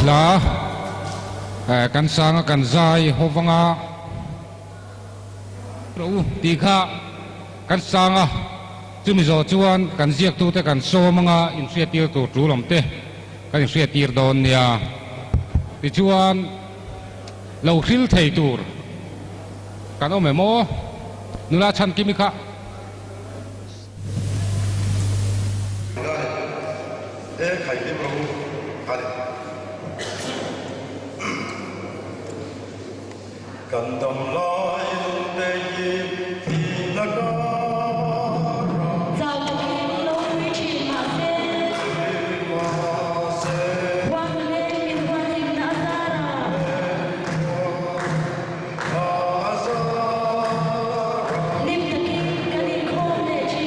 la kan sanga kan zai hovanga ro ti kha kan sanga chumi zo chuan kan ziak tu te kan so manga in sia tir tu tu lom te kan in sia tir don nia ti chuan lo khil thei tur kan o memo nula chan kimi kha e khai lim ro ale kan dam lai lum de yi ti la ga Zao kim lo mi chi ma se Wang le min wajib na azara Lim ta kim kanin khom le chi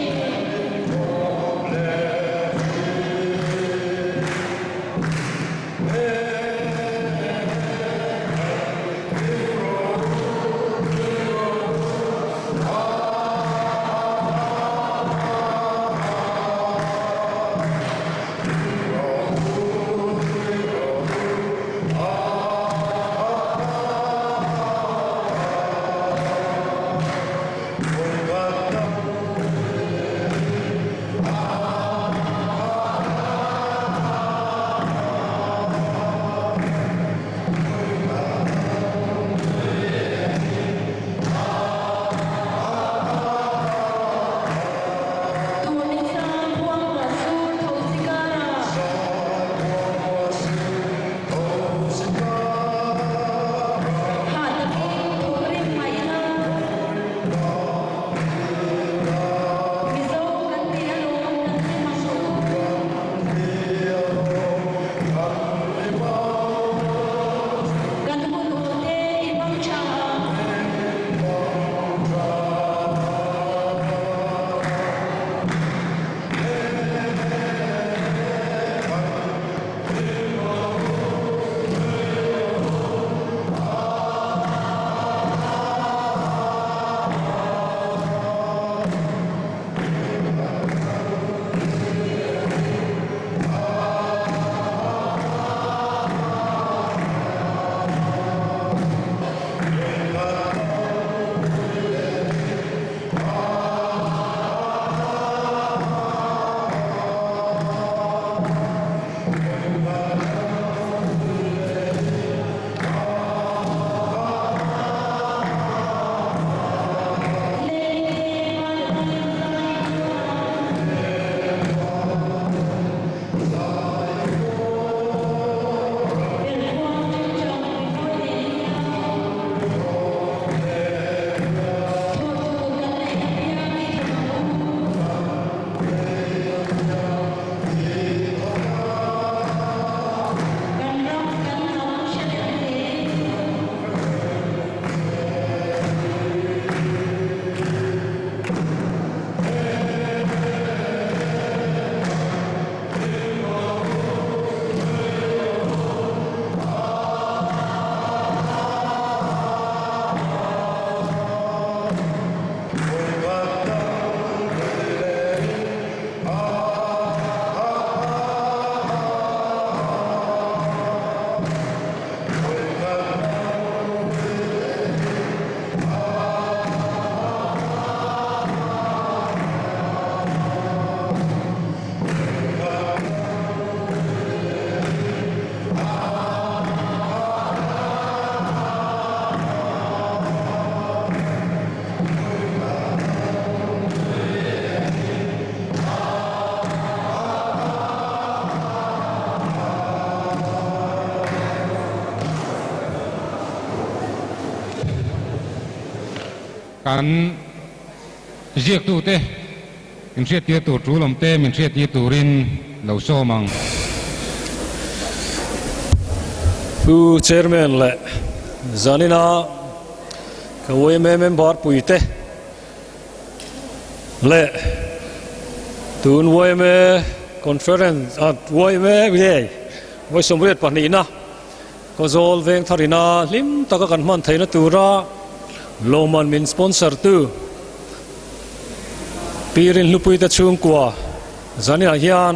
kan ziak tu te in sia tir tu tru lom te min sia tir turin lo so mang Pu chairman le zanina kawai member puite le tun wai me conference at wai me ye wai somret panina ko zol veng tharina lim taka kan man thaina tura loman min sponsor tu pirin lupui ta chung kwa zanina hian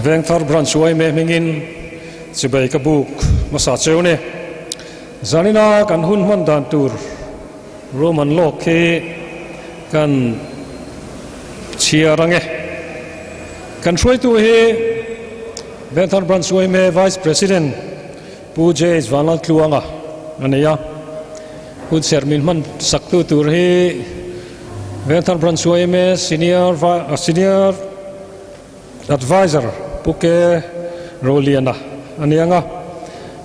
veng thar branch wai me mingin chibai ka buk masa cheune zanina kan hun man dan tur roman lok ke kan chiarange kan shoi tu he veng thar branch wai me vice president Puje Vanal Kluanga ania Pud Sermin man saktu tur hi Ventan Bransway me senior advisor puke Roliana anianga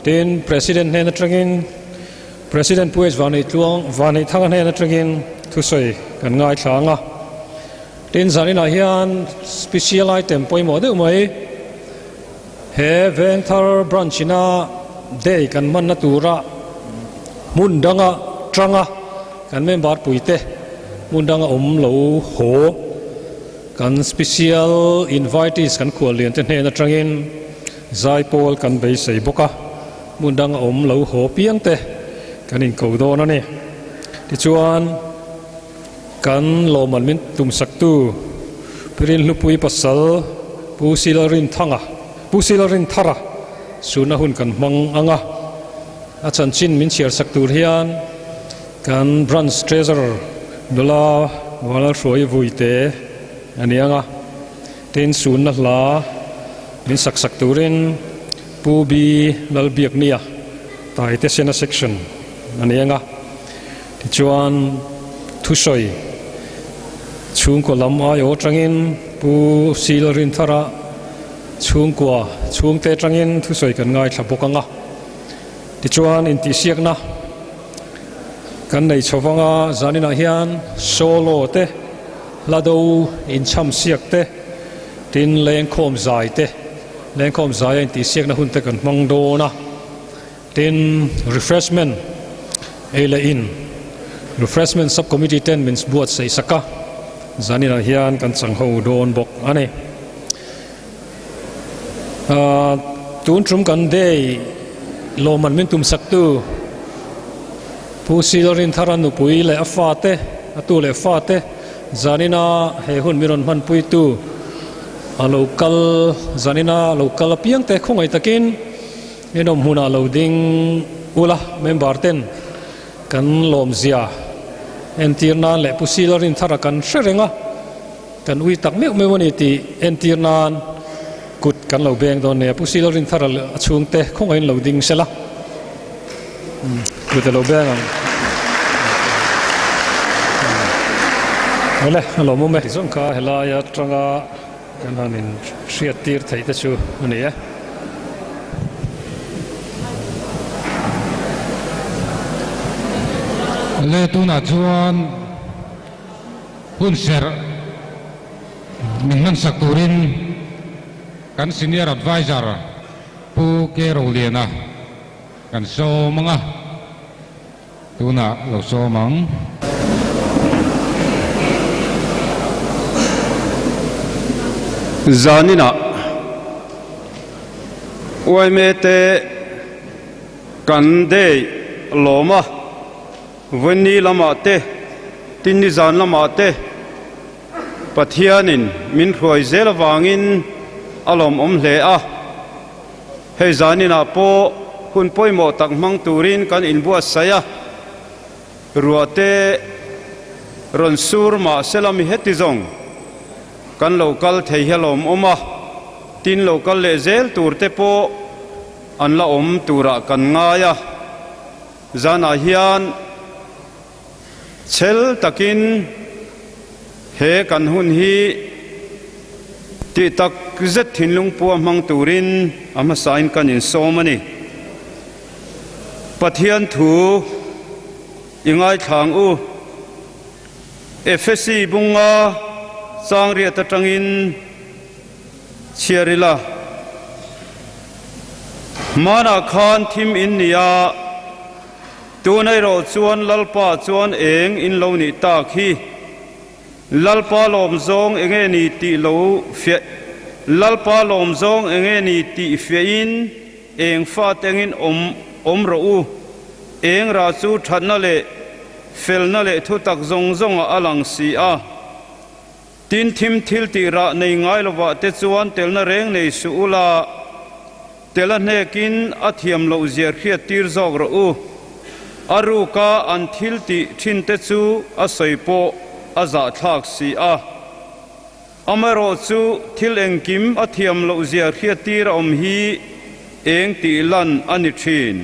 tin president ne natrangin president Puje Vanai Thang ne natrangin thusoi kan ngai thlanga tin zanina hian special item poimo de mai he Ventar branchina day kan man natura mundanga tranga kan member puite mundanga lo ho kan special invitees kan kualien ten hena trangin zai pol kan bei sei boka mundanga lo ho piang te kan in ko do na ni ti chuan kan lo man min tum saktu pirin lupui pasal pusilarin thara suna hun kan mang anga achan chin min chiar saktur hian kan branch treasurer dola wala roi vuite anianga tin sun na la min sakturin pu bi lalbiak nia tai te sena section anianga ti chuan thusoi chung ko lam ai o tangin pu silarin thara chung kwa chung te tangin thu soi kan ngai thlapokanga ti chuan in ti siak na kan nei chawanga zanina hian solo te lado in cham siak te tin leng khom zai in ti siak na hun te kan mang do na tin refreshment ele in refreshment subcommittee 10 means buat sei saka zanina hian kan changho don bok ani tun trum kan day lo man min tum saktu pusilorin tharanu pui le afate atu le fate zanina he hun miron man pui tu a local zanina local piang te khongai takin enom huna loading ula member ten kan lom zia entirna le pusilorin thara kan hrerenga kan ui tak mek mewani ti entirnan kut kan lo beng don ne pusilorin thara chung te khongai loading sela kut lo beng ole lo mo me zong ka hela ya tranga kan hanin hriat tir thei te chu ani e le tu na chuan hun ser min man sakturin kan senior advisor pu ke Roliana kan so manga tuna lo so mang zanina oimete kande loma vani lamate tinni zan lamate pathianin min khoi zel wangin alom hle a hei zanina po hun poimo tak mang turin kan inbua saya ruate ron sur ma selami hetizong kan local thei helom oma tin local le zel turte po an la tura kan ngaya zana hian chel takin he kan hun hi ti tak zet thinlung pu mang turin ama sain kan in somani pathian thu ingai thang u Efesi bunga sangria tatangin chiarila mana khan thim in nia tunai ro chuan lalpa chuan eng in lo ni ta khi lalpa lom zong enge ni ti lo fe lalpa lom zong enge ni ti fe in eng fa tengin om ro u eng ra chu thatna le fel na le thu tak zong zong a alang si a tin thim thil ti ra nei ngai lova te chuan tel na reng nei su ula tela nekin athiam lo ziar khia tir zog ro u aru ka an thil ti thin te chu a soipo a za thak si a amaro chu thil engkim athiam lo ziar khia tir om hi eng ti lan ani thin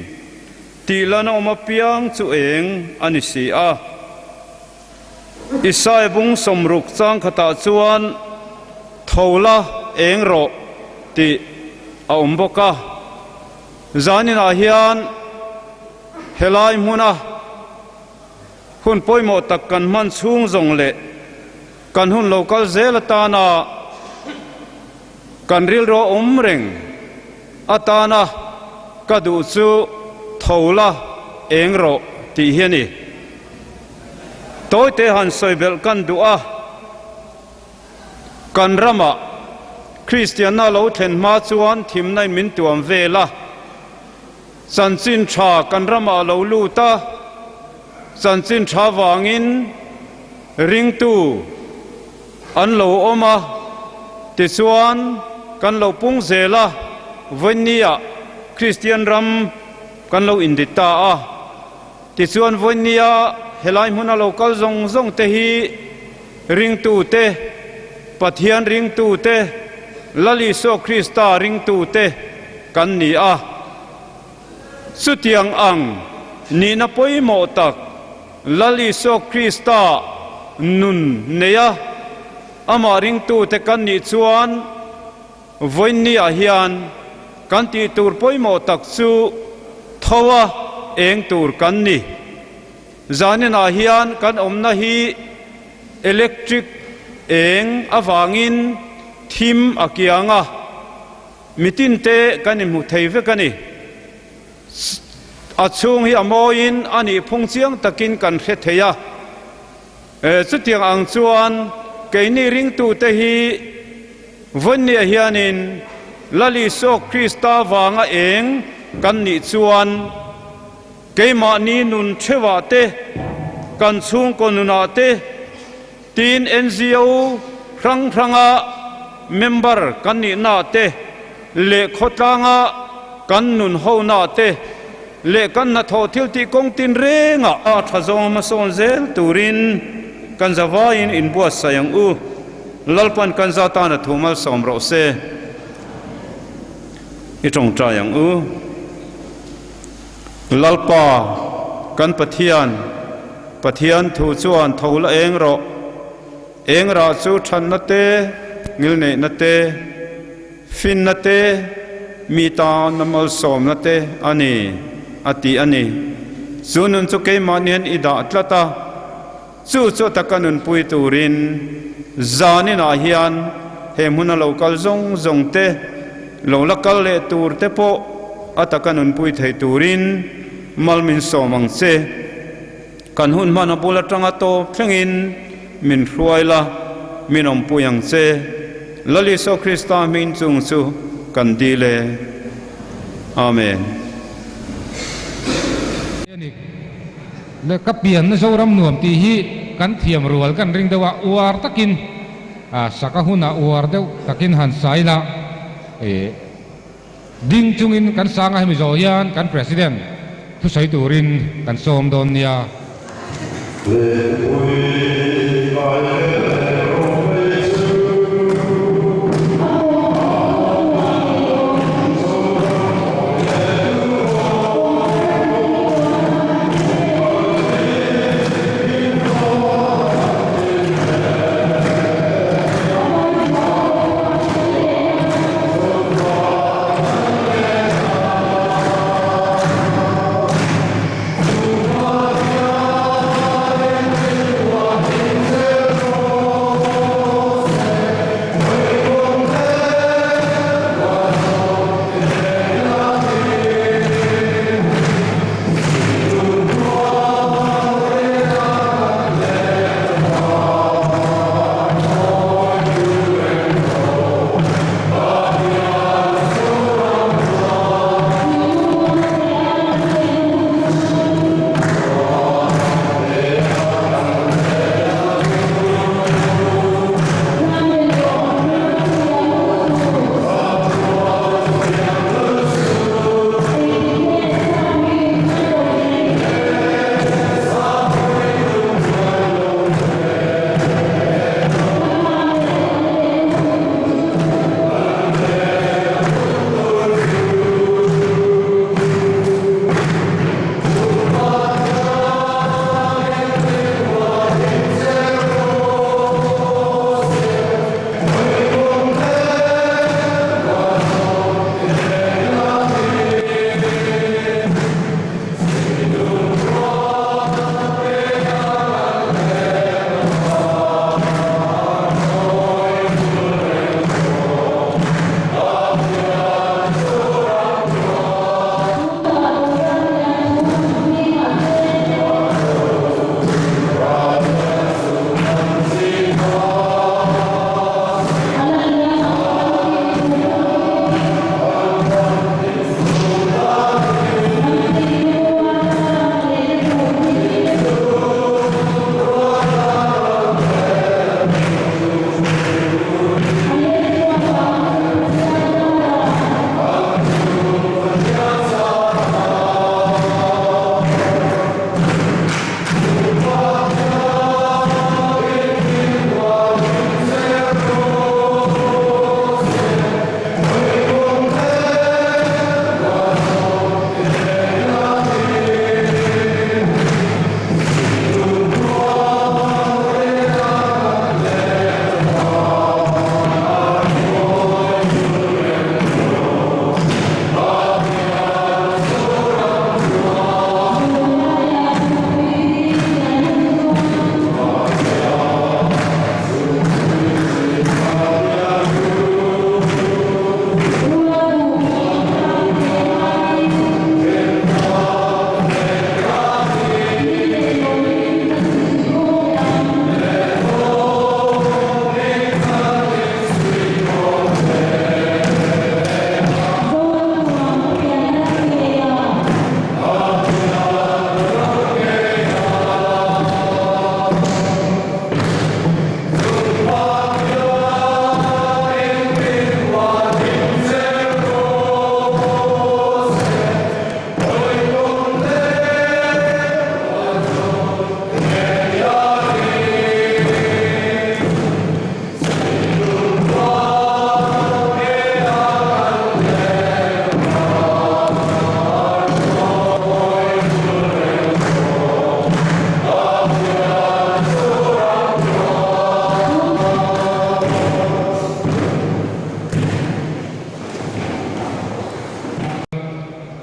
ti lan oma piang chu eng ani si a isai bung somruk chang khata chuan thola eng ro ti a omboka zanin a hian helai muna hun poimo tak kan man chung zong le kan hun local zelatana kan ril ro omreng atana kadu chu thola engro ti hiani toy te han soibel kan dua kan rama Christian na lo thlen ma chuan thim nai min tuam vela sanchin tha kan rama lo lu ta sanchin tha wangin ring tu an lo oma ti chuan kan lo pung zela vonia Christian ram kan lo indita a ti chuan vonia helai huna local zong zong te hi ring tu te pathian ring tu te lali so Krista ring tu te kan ni a sutiang ang ni na poimo tak lali so Krista nun neya ama ring tu te kan ni chuan vonia hian kan ti tur poimo tak chu thowa eng tur kan ni zanina hian kan omna hi electric eng awangin thim akianga mitin te kan mu theive kani achung hi amoin ani phungchiang takin kan khe theya chutiang ang chuan keini ring tu te hi vonia hianin lali so Krista wanga eng kan ni chuan keima ni nun thewa te kan chung konuna te tin NGO ranga member kan ni na te le khotanga kan nun ho na te le kan na tho thil ti kong tin renga a thazong ma son zel turin kan zawain in bua sayang u lalpan kan zata na thumal somro se itong trayang u lalpa kan pathian thu chuan thola eng ra chu than na te ngil ne na te fin na te mi ta namal som na te ani ati ani zunun chu ke manian ida tlata chu takanun pui turin zanin a hian he muna local zong te lo lakal le tur te po atakanun pui thei turin malmin somang se kan hun mana bula tanga to thlengin min hruaila minom puyang se lali so Krista min chung chu kan dile amen le kapian na zoram nuam ti hi kan thiam rual kan ring dewa uar takin sakahuna uar deu takin han saila ding chungin kan sanga hemi zoyan kan president thu sai turin kan som don nia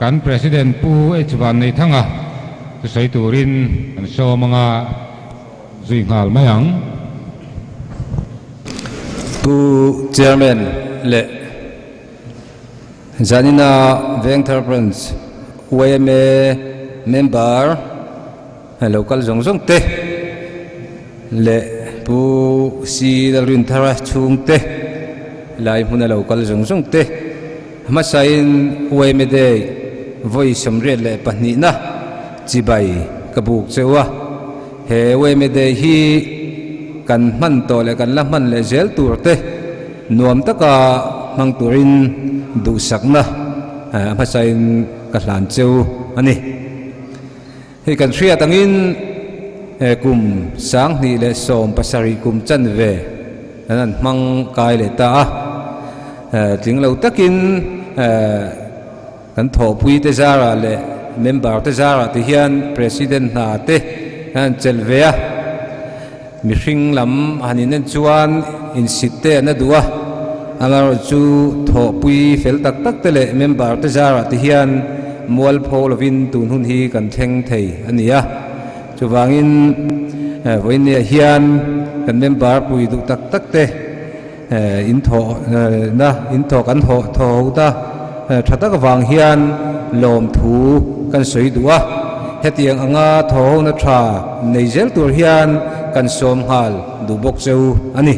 kan president pu echwan nei thanga tu sei turin kan so manga zui ngal mayang pu chairman le Janina Vengthar Prince UMA member local zongjong te le pu si dalrin thara chung te lai huna local zongjong te masain UMA de voice somre le pani na chibai kabuk chewa he UMA de hi kan man to le kan la man le zel tur te nuam taka mang turin du sakna masain ka hlan cheu ani hi kan thria tangin kum sang ni le som pasari kum chan ve anan mang kai le ta ting lo takin kan tho pui te zara le member te zara te hian president na te an chelve a mi hring lam hanin chuan in sitte na duwa amar chu tho pui fel tak tak te le member te zara te hian mual phol vin tun hun hi kan theng thei ania chuwangin voine hian kan member pui du tak tak te in tho na in tho kan ho tho ta thata ka wang hian lom thu kan soi duwa hetiang anga tho na tha nei zel tur hian kan som hal du bok cheu ani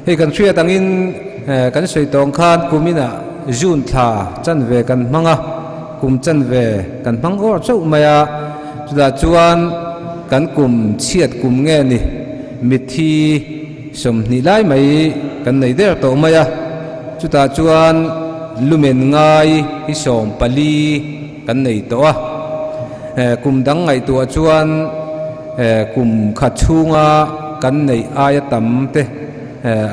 he kan thria tangin kan soi tong khan kumina jun tha chan ve kan manga kum chan ve kan mang or chau maya chuda chuan kan kum chiat kum nge ni mithi som ni lai mai kan nei der to maya chuta chuan lumen ngai hi som pali kan nei to a kum dang ngai tu chuan kum kha chunga kan nei aya tam te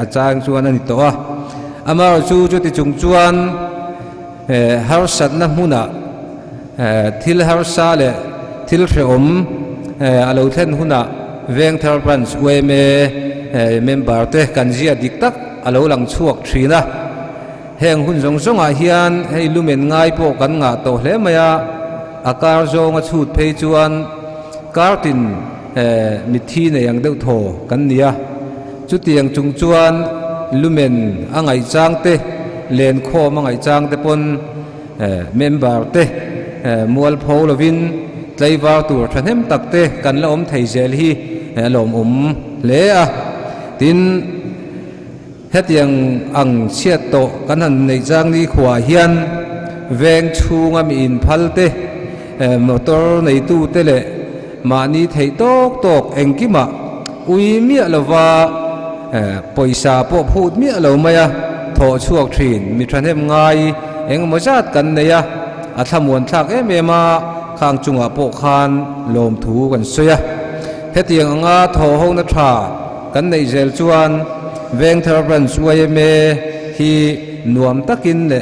achang chuan ani to a amar chu ti chung chuan har sat na huna thil har sa le thil hreom alo thlen huna Vengthar Branch UMA member te kan zia dik tak alo lang chuak thina heng hun zong zong a hian hei lumen ngai po kan nga to hle maya akar zong a chut phei chuan kartin mithi ne yang deuh tho kan nia chu tiang chung chuan lumen angai chang te len kho mangai chang te pon member te mual pholovin tlaiwar tur thanem takte kan la om thei zel hi lom le a tin hetiang ang chiat to kan han nei chang ni khwa hian veng chunga mi in phalte motor nei tu te le mani thei tok tok engkima ui mi lova poisa po phut mi lo maya tho chuak thin mi thanem ngai eng mojat kan neya athamuan thak emema khang chunga po khan lom thu kan soya hetiang anga tho ho na tha kan nei zel chuan Vengthar Branch UMA hi nuam takin le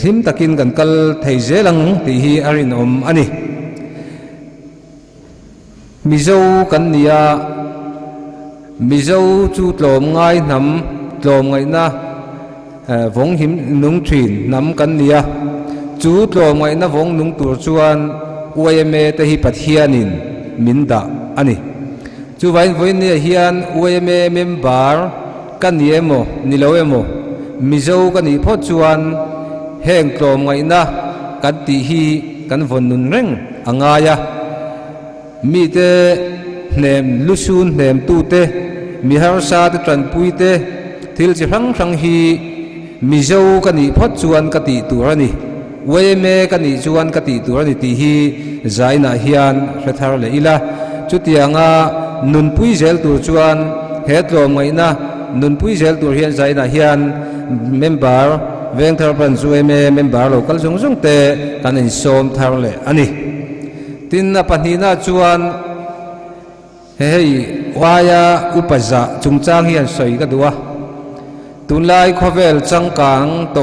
hlim takin kan kal thei zelang ti hi arin ani mizo kan nia mizo chu tlom ngai nam tlom ngai na vong him nung thin nam kan nia chu tlom ngai na vong nung tur chuan UMA te hi pathianin minda ani chu vain voin hian UMA member kan niemo niloemo mizo kan ni pho chuan heng tlom ngai na kan ti hi kan von nun reng angaya mi te nem lusun nem tu te mi har sa te tran pui te thil chi rang rang hi mizo kan ni pho chuan ka ti turani UMA kan ni chuan ka ti turani ti hi zaina hian hrathar le ila chutianga nun pui zel tur chuan he tlom ngai na nun pui zel tur hian zaina hian member Vengthar Branch UMA member local zong zong te kan in som thar le ani tin na panina chuan hei waya upaza chungchang hian soi ka duwa tunlai khovel changkang to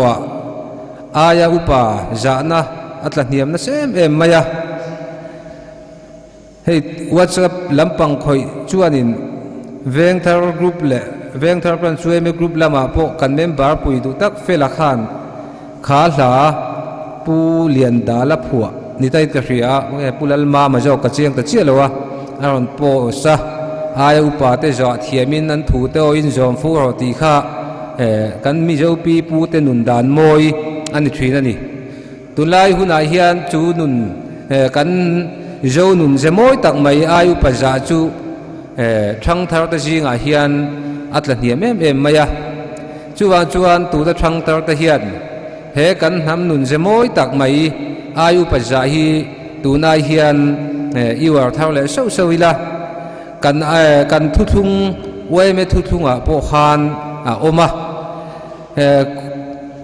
aya upa zana atla hniam na sem em maya hei WhatsApp lampang khoi chuanin Vengthar group le Vengthar Branch UMA group lama po kan member pui du tak fela khan khá là pu liền đá lấp hùa ni tay cái gì á pu lal ma mà giàu cái chiang cái chia lâu à aron po sa ai upa te zo thiamin an thu te in zom fu ro ti kha kan mi zo pi pu te nun dan moi ani thina ni tunlai huna hian chu nun kan zo nun je moi tak mai ai upa za chu thang thar ta jinga hian atla hiam em maya chuan tu ta thang tar ta hian he kan nam nun je moi tak mai ai upa za hi tu nai hian iwar thar le so ila kan thu thung wei me thu thunga po khan oma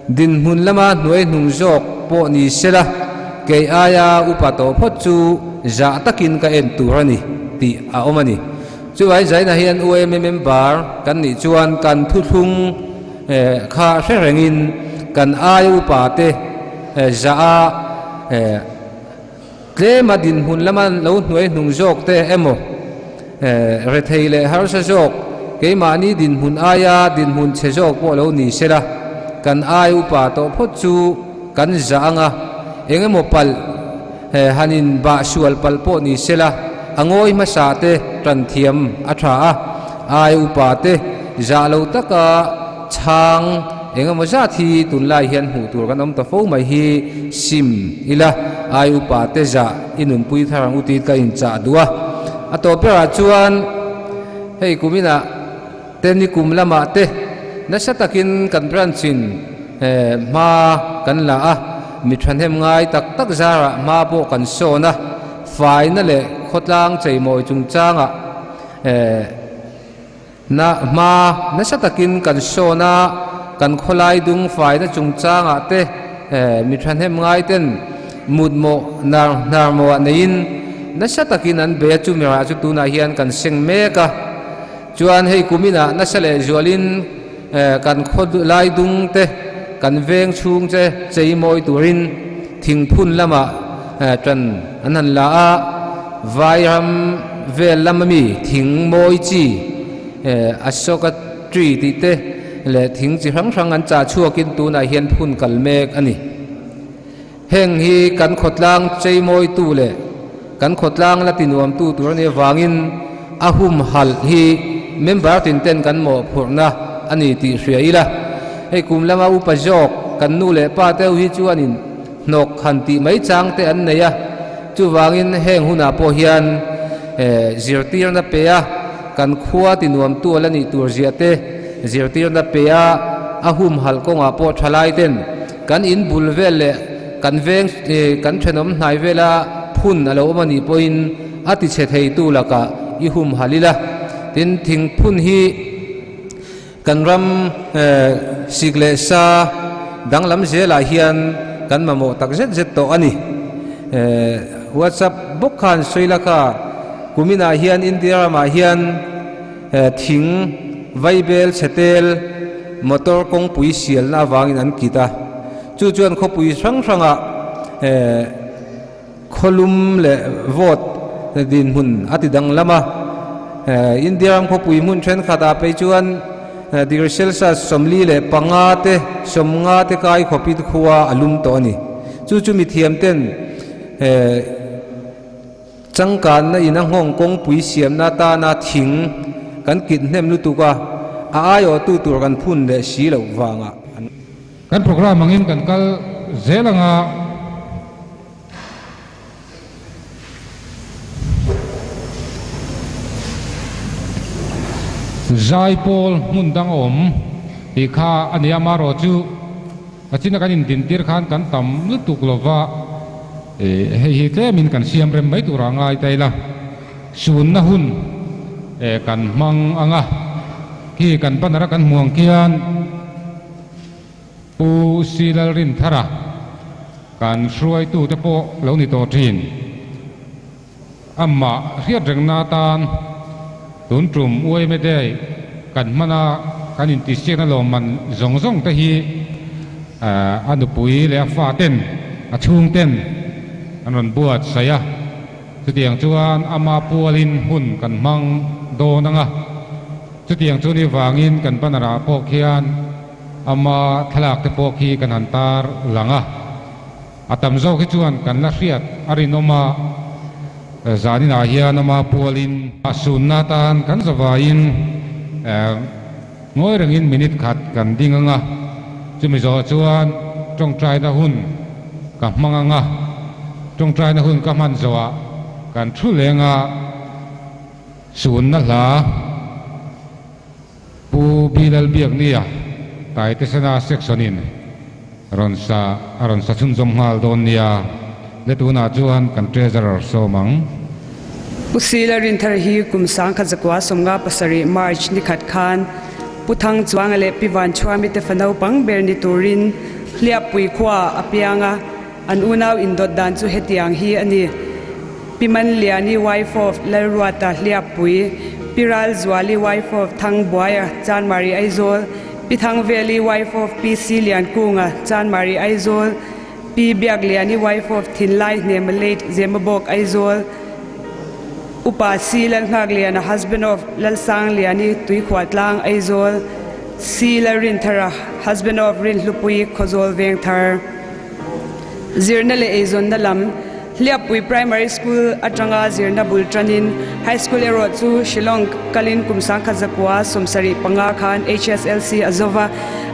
din hun lama nuai nung jok po ni sela ke aya upato phochu za takin ka en turani ti oma ni chuwai zaina hian wei me member kan ni chuan kan thu thung kha rengin kan aya upate za tle ma din hun lama lo nuai nung jok te emo re thei le har sa jok ke mani din hun aya din hun che jok po lo ni sera kan ai upa to phot chu kan zanga engemo pal hanin ba sual pal po ni sela angoi ma sa te tran thiam atha ai upa te za lo taka chang engemo za thi tun lai hian hu tur kan om ta fo mai hi sim ila ai upa te za inun pui tharang uti ka in cha duwa ato pera chuan hei kumina teni kum lama te nasatakin kan branchin ma kan la a mi than hem ngai tak zara ma bo kan sona fai na le khotlang chei moi chung changa na ma nasatakin kan sona kan kholai dung fai na chung changa te mi than hem ngai ten mut mo nar mo nein nasatakin an be chu mera chu tu na hian kan seng meka chuan hei kumina nasale zualin kan khod lai dung te kan veng chung che chei moi turin thingphun lama tran anan la a vairam vel lamami thing moi chi asoka tree ti te le thing chi rang an cha chuakin tu na hian phun kalmek ani heng hi kan khotlang chei moi tu le kan khotlang la tinuam tu tur ne wangin ahum hal hi member tin ten kan mo phurna ani ti hriaila hei kum lama upa jok kan nu le pa te hi chuanin nok khan ti mai chang te an neya chu wangin heng huna po hian zirtir na peya kan khuwa tinuam tu alani tur ziate zirtir na peya ahum hal ko nga po thalai ten kan in bulvel le kan veng kan thenom hnai vela phun alo mani poin ati che thei tu laka i hum halila tin thing phun hi kan ram sigle sa danglam zela hian kan mamo tak zet to ani whatsapp book khan soilaka kumina hian india ma hian thing vaibel chetel motor kong pui sial na wangin an kita chu chuan kho pui ranga kholum le vote din hun ati dang lama india kho pui mun thren khata pe chuan dirsel sa somli le pangate somnga te kai khopit khuwa alum to ani chu mi thiam ten changkan na ina hong kong pui siam na ta na thing kan kit hnem lu tu ka ayo tu tur kan phun le si lo wanga kan program mangin kan kal zelanga zai pol mundang om ti kha ania maro chu achina kan in din tir khan kan tam lu tuklova hi te min kan siam rem mai turanga itaila sun na hun kan mang anga ki kan panara kan muang kian pu silal rin thara kan hruai tu te po lo ni to thin amma riat reng na tan tun trum uai me dei kan mana kan in ti siak na lo man zong te hi anu pui le fa ten a chung ten anon buat saya chutiang chuan ama pualin hun kan mang do nanga chutiang chu ni wangin kan panara po khian ama thalak te pawh khi kan han tar langa atam zo khi chuan kan la hriat arin oma zanina hian ama pualin asunna tan kan zawain ngoi rengin minute khat kan dinganga chumi zo chuan tong trai na hun ka hmanganga tong trai na hun ka man zowa kan thu lenga sun na hla pu bilal biak nia tai te sana sectionin ron sa chun zom hal don nia letuna chuan kan treasurer somang pusila rin thar hi kumsang khazakwa somga pasari march ni khat khan puthang chuangale piwan chhuami te fanau pang berni turin hlia pui khwa apianga an unaw indot dan chu hetiang hi ani piman liani wife of lerwata hlia pui piral zwali wife of thang boya chan mari aizol pithang valley wife of pc lian kunga chan mari aizol pi biak liani wife of thinlai nemalate zemabok aizol upa silal ngak liana husband of lalsang liani tui khwatlang aizol sila rin thara husband of rin lupui khozol veng thar zirna le aizon nalam hliapui primary school atanga zirna bultranin high school ero chu shillong kalin kumsang khazakwa somsari panga khan hslc azova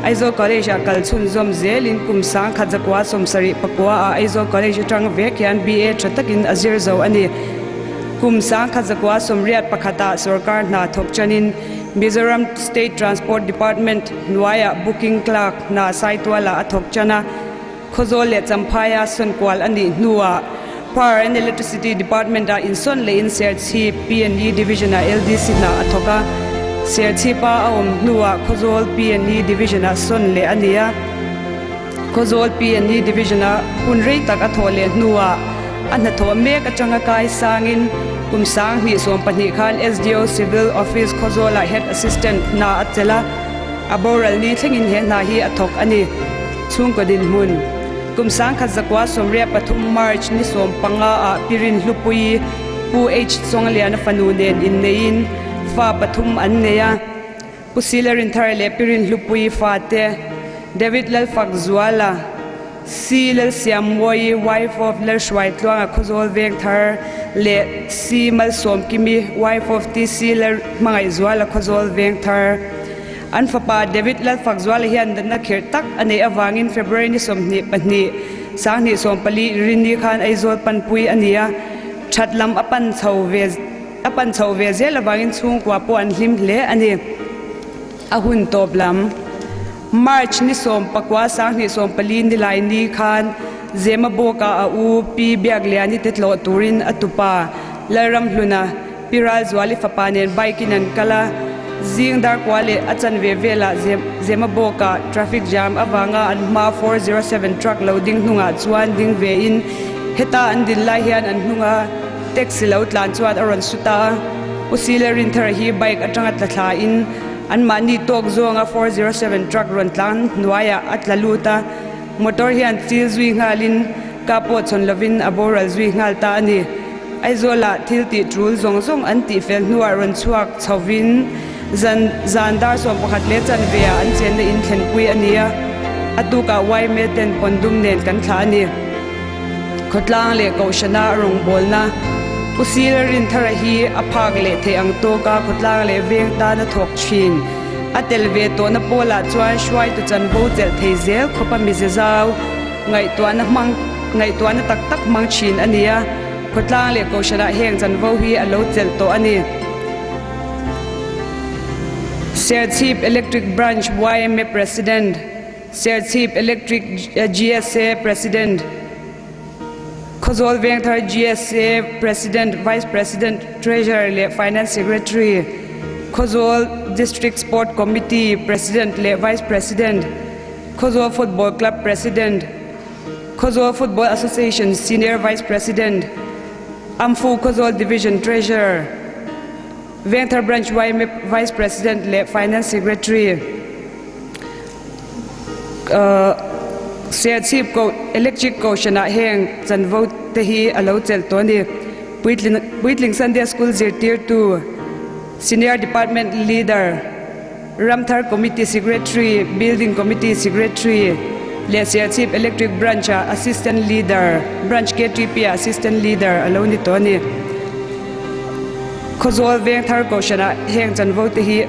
aizo college kalchun zom zelin kumsang khazakwa somsari pakwa aizo college atang vekyan ba thatakin azir zo ani kumsang khazakwa somriat pakhata sarkar na thokchanin Mizoram State Transport Department nuaya booking clerk na saitwala athokchana khozol le champhaya sonkwal ani nuwa Power and Electricity Department in son le in serchi PNE division LDC na athoka serchi pa awm nuwa khozol PNE division son le ania khozol PNE division hunrei tak athole nuwa anatho mek atanga kai sangin kumsang hi som pani khan SDO Civil Office khozola Head Assistant na atela aboral ni thlengin he na hi athok ani chung ko din mun kumsang khazakwa somria pathum March ni som panga a pirin hlupui pu H songlian fanunen in nein fa pathum an neya pusilarin tharle pirin hlupui fa te David Lalfak Zwala Silal Siamwoi wife of Lershwai Tluanga khozol veng thar le Simal Somkimi wife of TC Ler mangai zwala khozol veng thar anfapa David Lalfak Zwala hian na khir tak ane awangin February ni somni pani sangni sompali rinni khan aizol panpui ania thatlam apan chhove zelawangin chung kwa po an hlim hle ani ahun toplam March ni som pakwa sang ni som pali ni lai ni khan zema boka a u pi biak liani tetlo turin atupa laram hluna piral zwali fapanen baikinan kala zingdar kwale achan vela zema boka traffic jam awanga an ma 407 truck loading hnunga chuan ding ve in heta an din lai hian an hnunga taxi lo tlan chuan aron suta usilerin thar hi bike atanga tla in an mani tok zonga 407 truck rontlan nuaya atlaluta motor hian til zui ngalin kapo chonlovin aboral zui ngalta ani aizola thilti trul zongzong anti fel nuwa ron chuak chawin zandar som pakhat le chan vea an chen in thlen pui ania atuka wai meten pondum nen kan thla ani khotlang le kaushana rong bolna usilerin thara hi aphak le the ang to ka khotlang le veng ta na thok chin atel ve to na pola chuan shwai tu chan bo tel thei zel khopa mi zau ngai to na tak tak mang chin ania khotlang le kaushana heng chan vo hi alo chel to ani Serchip Electric Branch YMA President Serchip Electric GSA President Khozol veng thar GSA President, Vice President, Treasurer le Finance Secretary Khozol District Sport Committee President le Vice President Khozol Football Club President Khozol Football Association Senior Vice President Amphu Khozol Division Treasurer Vengthar Branch YMA Vice President le Finance Secretary Serchip ko electric ko shana heng chan vote te hi alo chel to ni Puitling Sunday School Tier 2 Senior Department Leader Ramthar Committee Secretary, Building Committee Secretary, Lesia Chief Electric Branch Assistant Leader, Branch KTP Assistant Leader, alone it on it. Khozol Veng Thar Koshana, Heng Chan vote he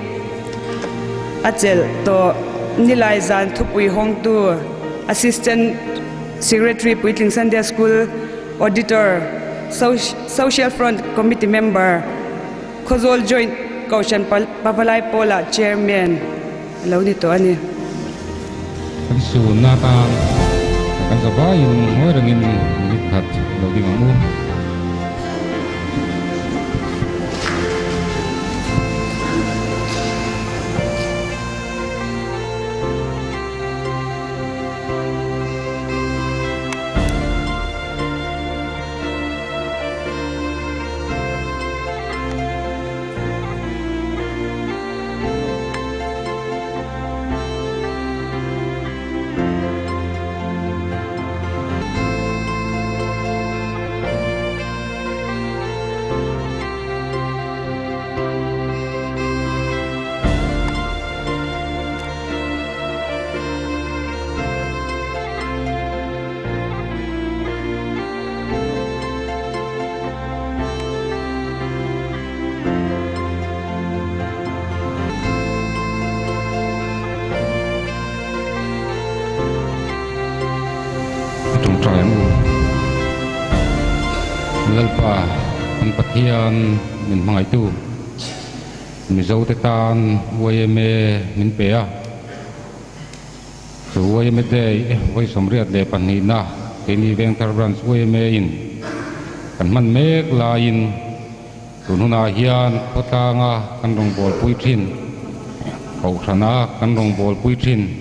Achel to Nilai Zan Thupui Hong to Assistant Secretary, Puitling Sunday School, Auditor, Social Front Committee Member, Khozol Joint Koshan Papalai Pola, Chairman, alone it on it. Kan su na ta kan sa ba yung hoi rangin mit khat lo ding amu lalpa ang pathian min mga itu mizo tetan wayeme min pea so wayeme de way somriat de panina kini Veng Thar Branch wayeme in kan man mek lain tununa hian khotanga kan rong bol puithin kau thana kan rong bol puithin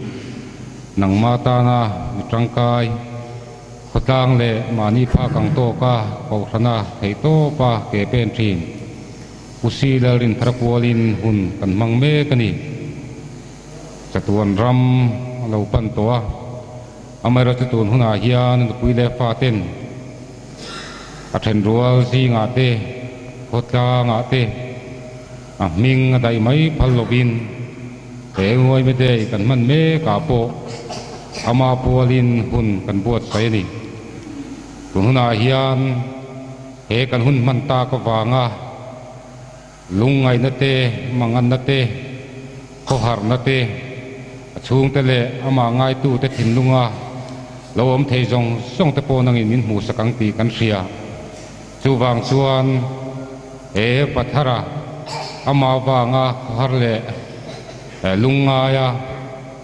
nang mata na mitrangkai khotang le mani pha kang to ka kau thana thei to pa ke pen thin usi lalin tharakwalin hun kan mang me kani chatuan ram lo pan to amara chatun huna hian puile fa ten athen rual si nga te khotla nga te a ming dai mai phal lobin te ngoi me te kan man me ka po ama pualin hun kan buat sai ni tununa hian he kan hun man ta ko wanga lungai na te mangan na te ko har na te chung te le ama ngai tu te thin lunga lawom thei jong song te po nang in min mu sakang ti kan ria chu wang chuan he pathara ama wanga har le lunga ya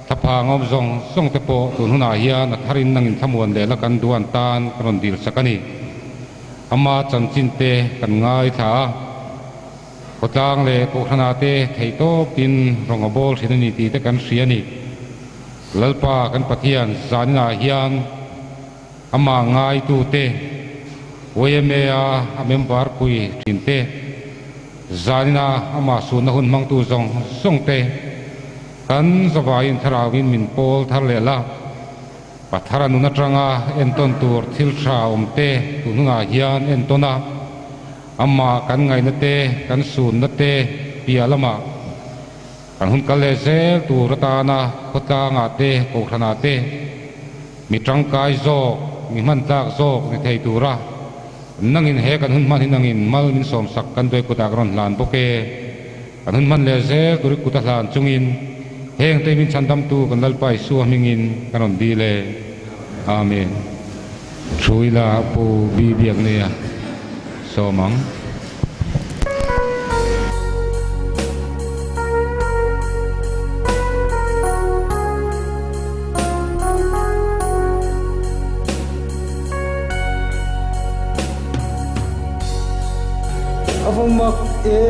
thapa ngom jong song te po tununa hian atharin nang in thamuan le la kan duan tan karon dil sakani ama chanchin te kan ngai tha khotang le ko khana te thei to pin rongabol thinani ti te kan riani lalpa kan pathian zanina hian ama ngai tu te oyeme a member pui tin te zanina ama sunna hun mang tu jong song te kan zawain tharawin min pol thar lela pathara nuna tranga enton tur thil tha omte tununga hian entona amma kan ngai na te kan sun na te pialama kan hun kale zel turata na khota nga te ko khana te mitrang kai zo mi man tak zo ni thei tura nangin he kan hun man hinangin mal min som sak kan doi kuta gron lan boke kan hun man le zel turik kuta lan chungin heng te min chandam tu kan lalpai su mingin kanon dile amen chuila pu bi biak ne somang avamak e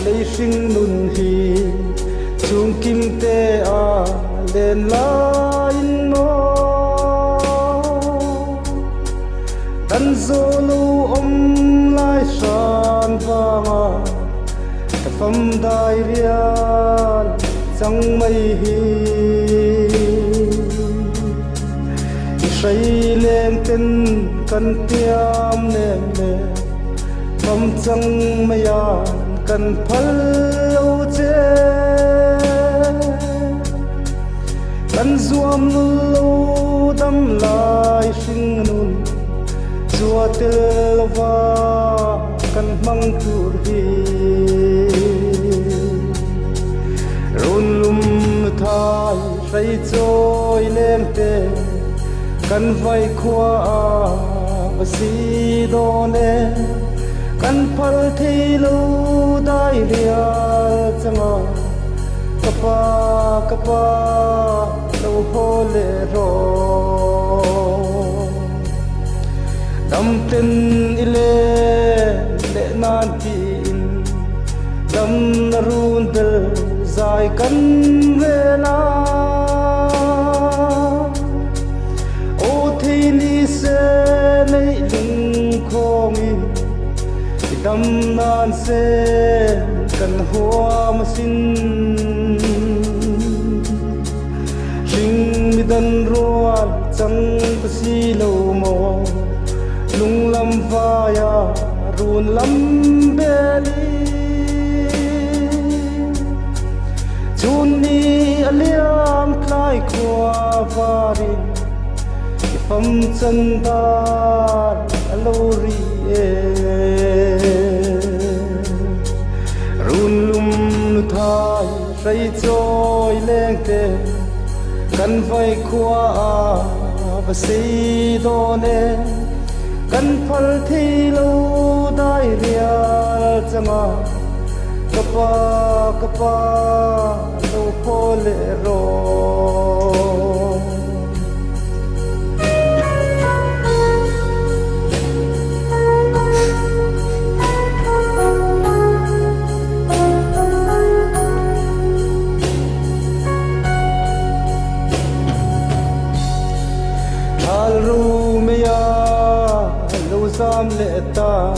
leising nun hi chung kim te a len lain no tan zo lu om lai san wanga ta fam dai rian chang mai hi say leng ten kan tiam ne ne fam chang maya kan phal lo che say trôi lên tê căn vai khoa và si đô nè căn phật thi lâu đại lia changa kapa lâu hồ lệ ro đam tin ile lệ nan tin đam run del dài căn về na ô thi ni se nei lung khong in đam nan se căn hoa mà xin mi dan ruan chẳng có gì lâu mò lung lam vaya run lam beli chun ni aliam klai kwa vari pham chân ta lâu ri run lum thai say trôi lên tê căn vai khoa và si đô nè căn phật thi lâu đại ria changa kapa lâu phô lệ ro sam lệ ta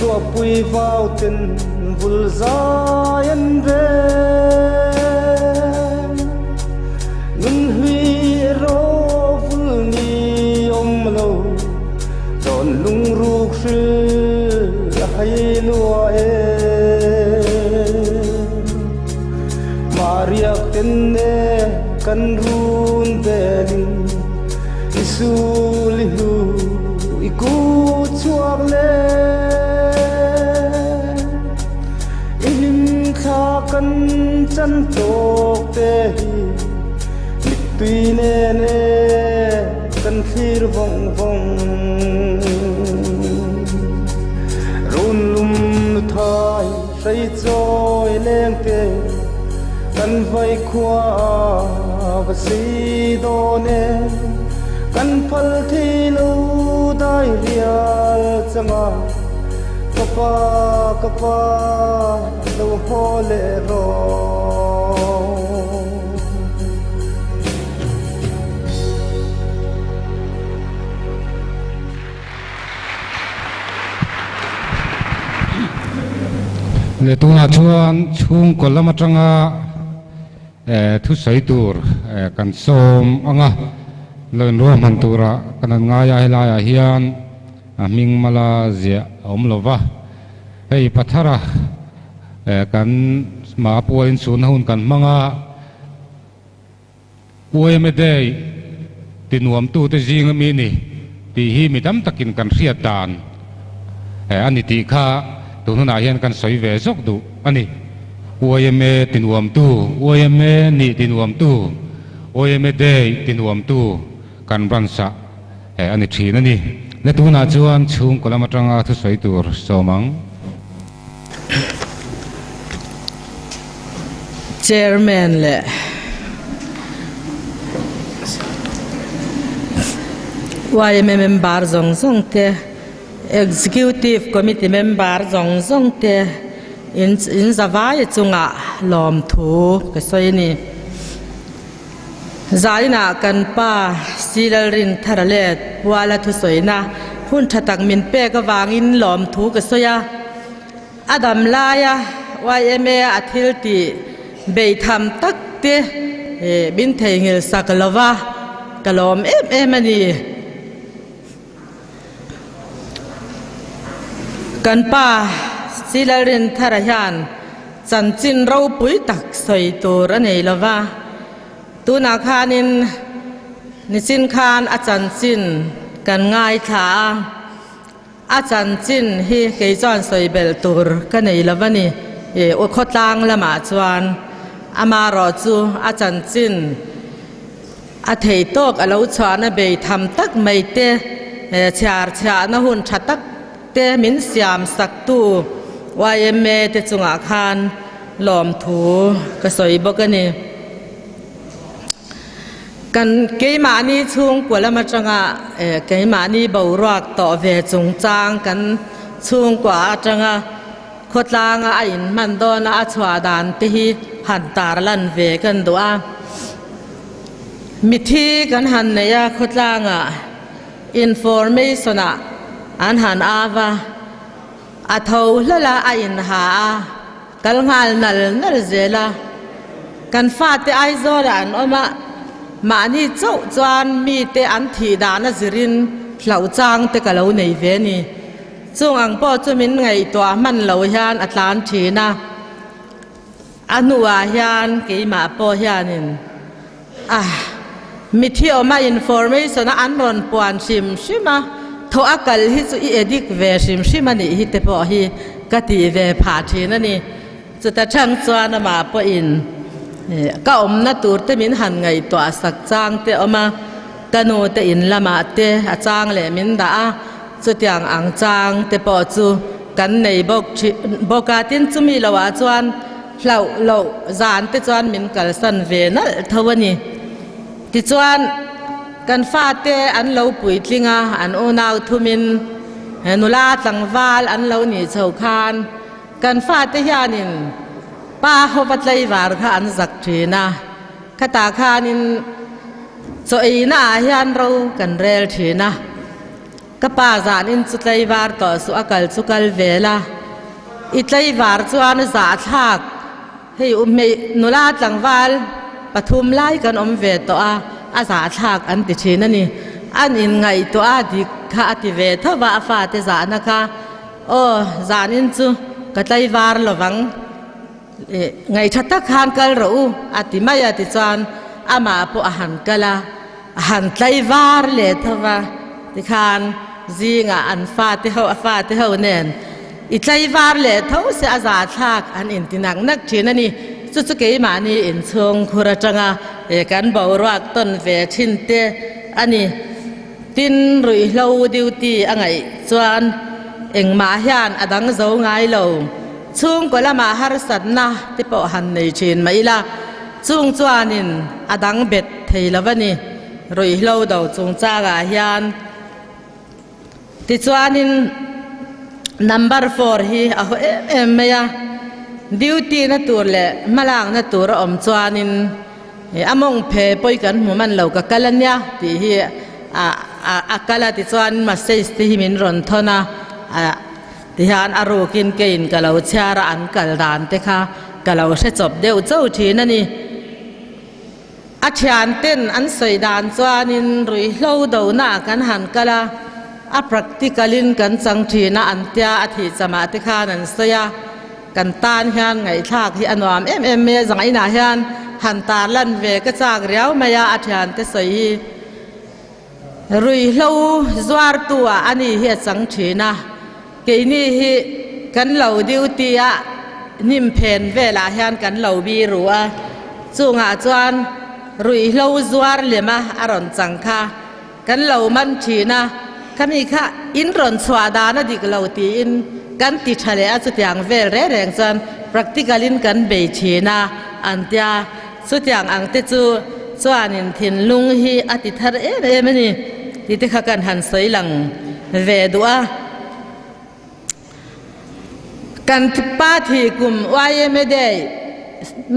tua pui vào tin vul zayan ve nun hui ro vul ni om lo don lung ruk shil hay lua maria tenne kan run belin isulihu iku chuak le ilim kha kan chan tok te hi tui ne ne kan thir vong vong run lum thai say trôi lên te kan vai khoa và si đô ne căn phật thi lâu đại ria changa kapa lâu hồ lệ ro le tu na chuan chung ko lama tanga thu sai tur kan som anga lên ruộng man tura kanan nga ya hela ya hian ming mala zia om lova hei pathara kan ma puin sun hun kan manga uai me dei tinuam tu te jing mi ni ti hi mi dam takin kan riat dan ani ti kha tu na hian kan soi ve zok du ani uai me tinuam tu uai me ni tinuam tu uai me dei tinuam tu kan ransa ani thina ni le tu na chuan chung kolama tanga thu soi tur somang chairman le YMM member zong te executive committee member zong te in zawai chunga lom thu ka soi ni zaina kan pa silal rin tharalet wala thu soina hun thatak min pe ka wangin lom thu ka soya adam laya YMA athil ti bei tham tak te bin theingil sakalova kalom em ani kan pa silal rin tharahan chanchin ro pui tak soi tur anei lova tu na khanin nisin khan achan chin kan ngai tha achan chin hi keichon soi bel tur kanei lawani o khotlang lama chuan ama ro chu achan chin a thei tok alo chana be tham tak mai te char cha na hun tha tak te min siam sak tu YMA te chunga khan lom thu ka soi bokani kan keima ni chung kwala ma changa keima ni boruak to ve chung chang kan chung kwa changa khotlanga a in man don a chwa dan te hi han tar lan ve kan doa mithi kan han ne ya khotlanga information a an han ava a thau lala a in ha kal ngal nal zela kan fa te ai zo an oma ma ni chau chuan mi te an thi dana zirin hlau chang te kalo nei ve ni chung ang po chumin ngai to man lo hian atlan thina anuwa hian keima po hianin mi thi oma information an ron puan sim sima tho akal hi chu i edik ve sim sima ni hi te po hi ka ti ve pha thina ni chu ta chang chuan ma po in ka na tur te min han ngai to sak chang te oma kanu te in lama te a chang le min da chu tiang ang chang te po chu kan nei boka tin chu mi lawa chuan lo zan te chuan min kal san ve nal thawani ti chuan kan fa te an lo pui tlinga an onaw thumin nula tlangwal an lo ni chho khan kan fa te hianin pa ho patlai war kha an zak thina khata khanin so ina hian ro kan rel thina ka pa zan in chu tlai war to su akal chu kal vela i tlai war chuan za thak hei me nula tlangwal pathum lai kan om ve to a za thak an ti thina ni an in ngai to a dik kha ati ve thawa fa te za na kha o zanin chu ka tlai war lowang ngai thatak khan kal ro ati maya ti chuan ama po ahan kala ahan tlai war le thawa ti khan zinga an fa te ho nen i tlai war le tho se aza thak an in tinang nak thina ni chu chu ke ma ni in chung khura changa kan boruak ton ve thin te ani tin rui hlo duty angai chuan engma hian adang zo ngai lo chung ko lama har satna te po han nei chin maila chung chuanin adang bet theilawani roi hlo do chung chaga hian ti chuanin number 4 hi a ho em meya duty na tur le malang na tur om chuanin among phe poi kan human lo ka kalanya ti hi a kala ti chuan message ti himin ron thona ti han aru kin kein kalo chara an kal dan te kha kalo se chop deu chau thina ni a thian ten an soi dan chuanin rui hlo do na kan han kala a practicalin kan chang thina an tia a thi chama te kha nan soya kan tan hian ngai thak hi anwam em me zangai na hian han tar lan ve ka chak riau maya a thian te soi hi rui hlo zwar tua ani hi chang thina ke ni hi kan lo duty a nim phen vela hian kan lo bi ruwa chunga chuan rui hlo zwar lema aron changkha kan lo man thina kami kha in ron chwada na dik lo ti in kan ti thale a chutiang vel re reng chan practicalin kan be thina antia chutiang ang te chu chuanin thin lung hi ati thar em ni ti te kha kan han soi lang ve duwa kan pa thi kum YMA day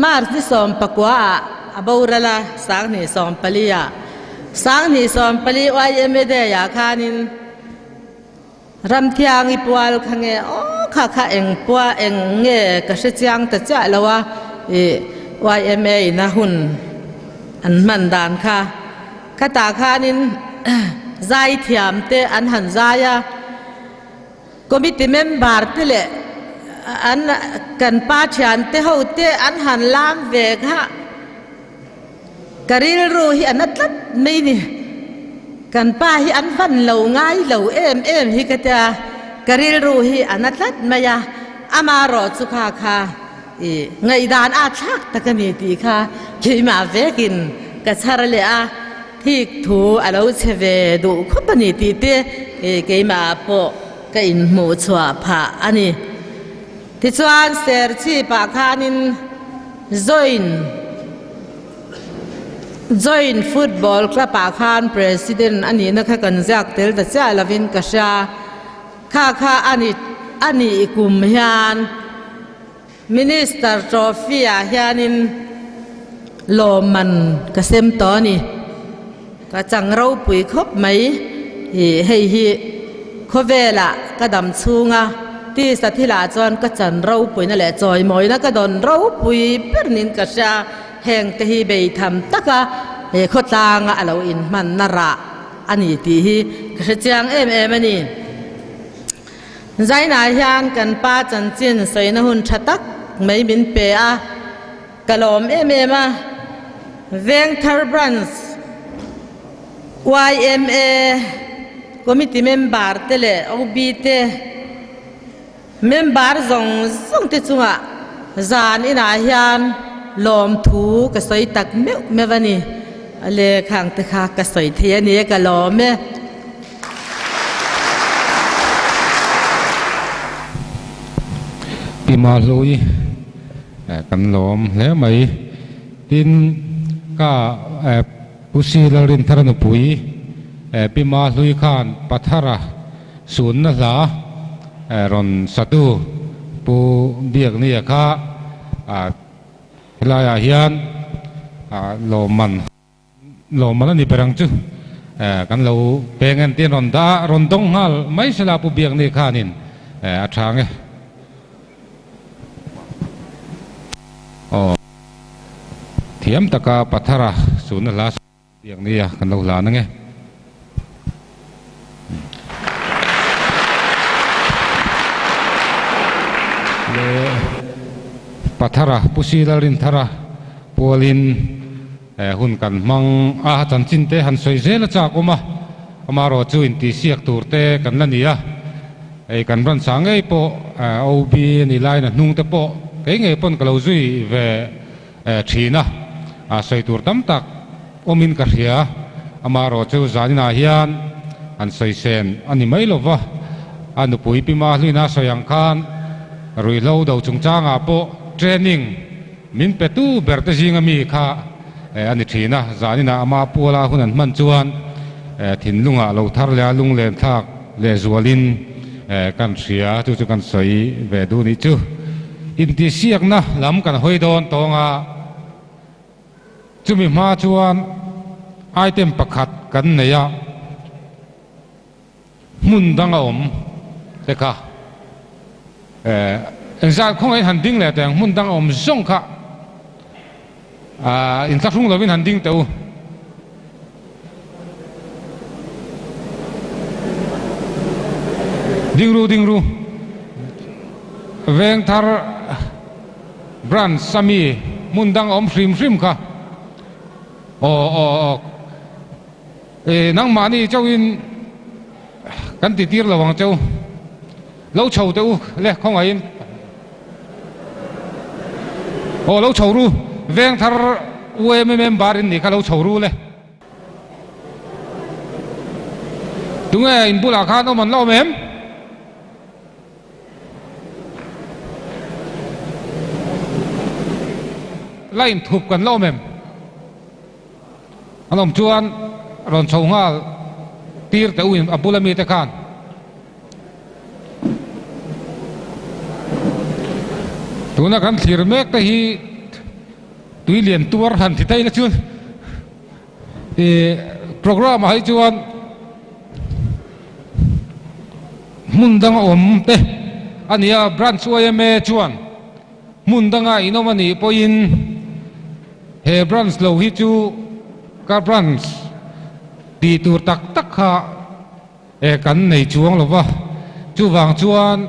mars ni som pakwa abaurala sang ni som palia sang ni som pali YMA day ya khanin ram thiang ipwal khange o kha eng pwa eng nge ka se chiang ta cha lawa YMA na hun an man dan kha khata khanin zai thiam te an han zaya committee member te le an kan pa thian te ho te an han lam ve kha karil ru hi anatlat mai ni kan pa hi an van lo ngai lo em hi ka ta karil ru hi anatlat maya ama ro chu kha kha ngai dan a thak takani ti kha keima vekin ka char le a thiệt thú ở lâu chế về đủ khắp bên này tí tê cái mà bộ cái in mù chua phá anh đi thì chuan ser chi pa khanin join football club pa khan president ani na kha kan jak tel ta cha lavin ka sha kha ani ikum hian minister trophy a hianin loman ka sem to ni ka chang ro pui khop mai hi khovela ka dam chunga ti sathila chon ka chan ro pui na le choi moi na ka don ro pui pernin ka sha heng te hi be tham taka khotanga alo in man nara ani ti hi ka chang em ani zaina hian kan pa chan chin soina hun thatak mai min pe a kalom em a veng thar branch YMA committee member tele OB te member zong te chunga zan ina hian lom thu ka soi tak mewani ale khang te kha ka soi the ani ka lom me pima loi kan lom le mai tin ka pusi larin tharanu pui pima lui khan pathara sun na la ron satu pu biak ni kha laya hian loman ni perang chu kan lo pengen tin ron dong hal mai sala pu biak ni khanin athang thiam taka pathara sun na la biak ni kan lo la na nge pathara pusilarin thara polin hun kan mang chan chin te han soi zela cha koma amaro chu in ti siak turte kan lania ei kan ran sangai po OB ni lai na nung te po ke nge pon kalo zui ve thina soi tur tam tak omin ka hria amaro chu zanina hian an soi sen ani mai lova anu pui pi ma hlina soyang khan rui lo do chung changa po training min petu berte jinga mi kha ani thina zanina ama pula hunan man chuan thin lunga lo thar le lung len thak le zualin kan thria chu chu kan soi ve du ni chu in ti siak na lam kan hoidon tonga chumi ma chuan item pakhat kan neya mun danga om te khaenzal khong ai handing le teng mun dang om zong kha in tla thung lovin handing teu dingru veng thar brand sami mun dang om hrim kha nang mani châu in kan ti tir lawang châu lâu chầu teu le khong ai in lâu chầu ru veng thar UMM barin ni ka lâu chầu ru le đúng nghe in bula khan nó man lo mem lain thup kan lo mem anom chuan ron chou nga tir teu in abula mi te khan tuna kan thlir mek te hi tui lian tuar han thi tai la chun program hai chuan mundang om te ania branch OMA chuan mundanga inomani poin he branch lo hi chu ka branch ti tur tak tak kha kan nei chuang lova chu wang chuan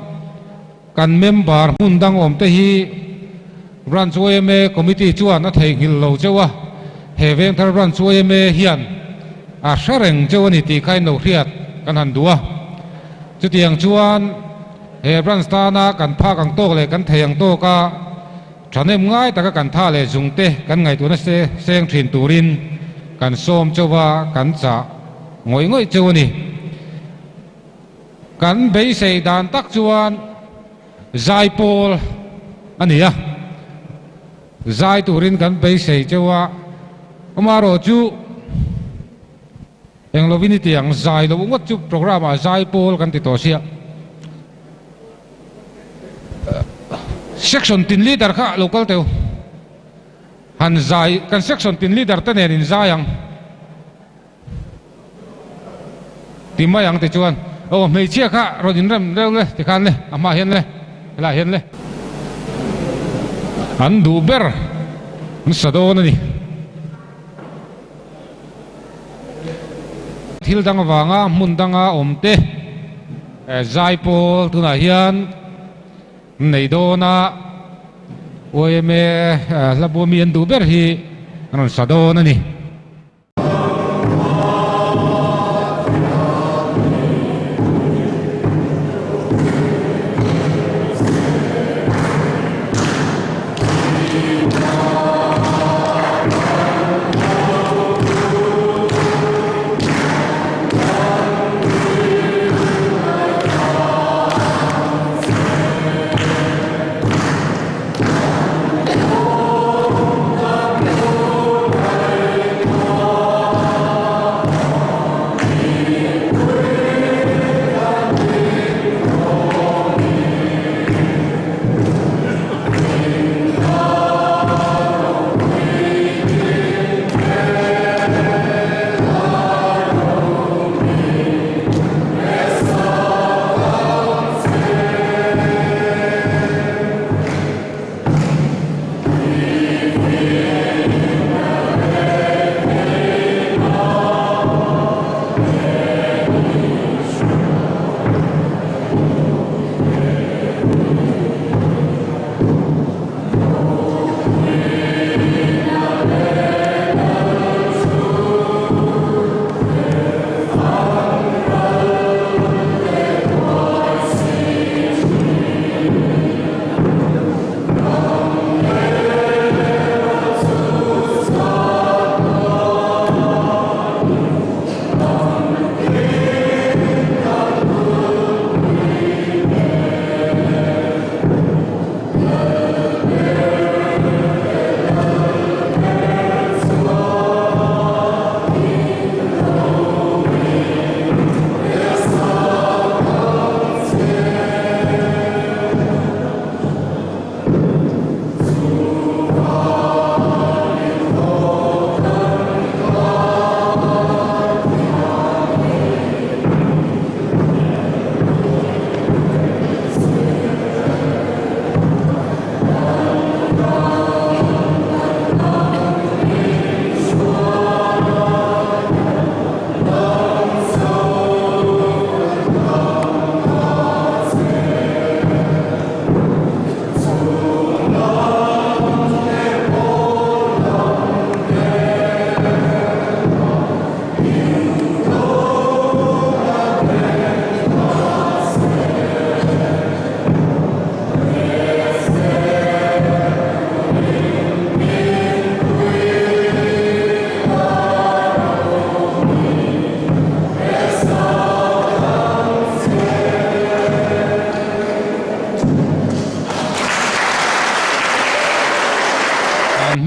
kan member mundang om te hi branch OMA committee chuan a thei hil lo chawa he veng thar branch OMA hian a sareng chawani ti khai no hriat kan han duwa chu tiang chuan he branch ta na kan pha kang tok le kan theiang to ka thanem ngai taka kan tha le zungte kan ngai tu na se seng thin turin kan som chowa kan cha ngoi chu ni kan bei sei dan tak chuan zai pol ania zai turin kan bei sei chowa amaro chu englovini tiang zai lo ngot chu program a zai pol kan ti to sia section tin leader kha local teu han zai kan section tin leader ta nen in zayang timayang te chuan o mei chia kha rodin ram le ti khan le ama hian le la hian le an du ber an sadon ani thil dang wanga mun danga omte zai pol tuna hian nei dona oime labomi an du ber hi an sadon ani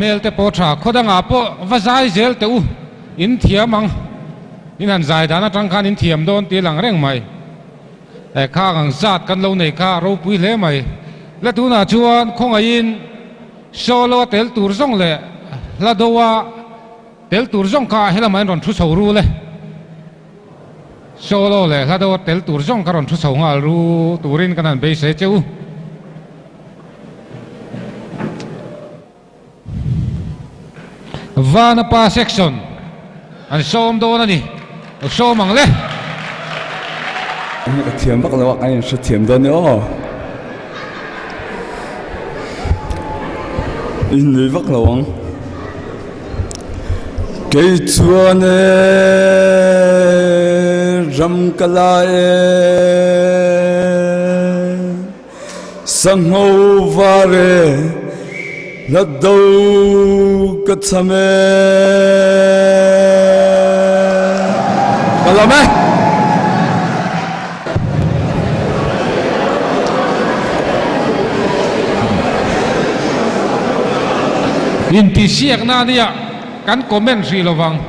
mel te po tha khodanga po vazai zel te u in thiamang in han zai dana tang khan in thiam don ti lang reng mai e kha gang zat kan lo nei kha ro pui le mai la tu na chuan khong in solo tel tur zong le la dowa tel tur zong kha hela mai ron thu chho ru le solo le la do tel tur zong ka ron thu chho ngal ru turin kan an be se cheu Vana pa section an som do na ni som ang le thiam bak lo ai se thiam do ni o in ni bak lo ang ke chuan e ram kala e sang ho vare la do ka chame Kalau meh. Inti siak na niya kan commentary lovang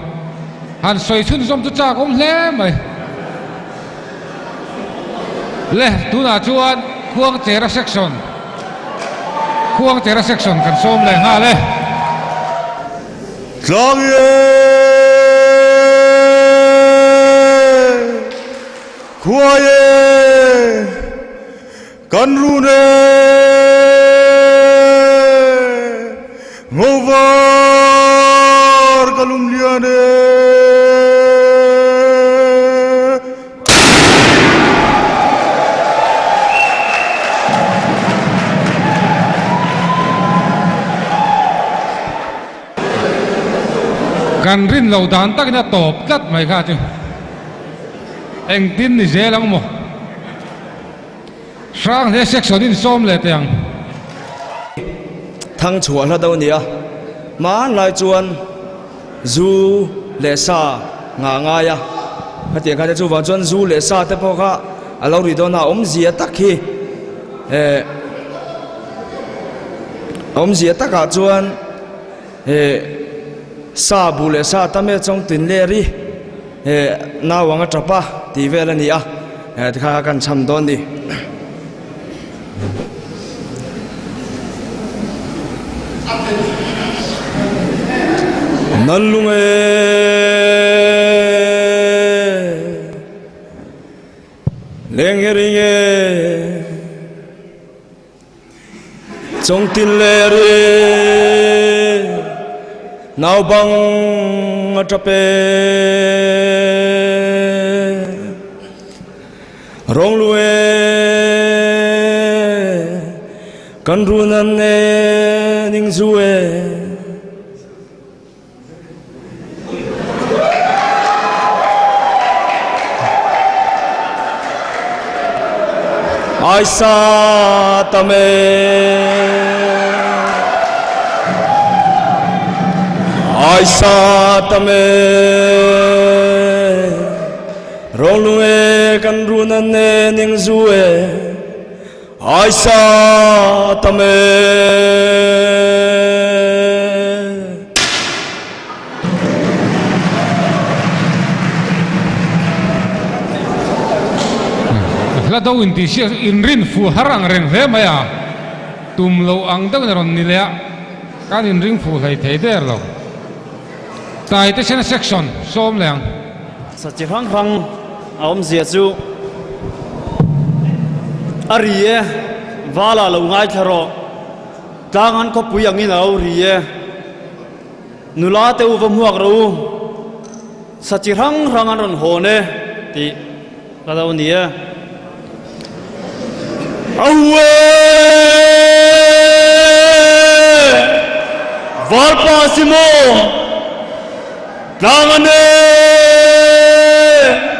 han soi chun som tu cha kom hle mai le tu na chuan khuang chera section kan som le nga le Tlang ye. Khua ye. Kan ru ne. Ngovar kalum liane. kan rin lo dan tak na top tat mai kha chu eng tin ni zelang mo sang he section in som le tang thang chua la đâu nia ma lai chuan zu le sa nga ya ha tiang kha chu wa chuan zu le sa te pho kha alo ri do na zia tak hi zia tak ka chuan sa bu le sa ta me chong tin le ri na wanga tapa ti vel ani a kha kan cham don ni nalunge lengeringe chong tin le ri nào băng atape rong lue kan runan ne ning zue ai sa tame ai sa tame rong lue kan runan ne ning zue ai sa tame la do in ti siak in rin fu harang reng hle maya tum lo ang dang ron ni le kan in ring fu lai thei der lo tai te chen section som leng sa chi rang rang aom zia chu ariye wala lo ngai tharo tangan ko puyang in au riye nula te u vom huak ro sa chi rang rang an ron hone ti la da unia awe val pasimo Langane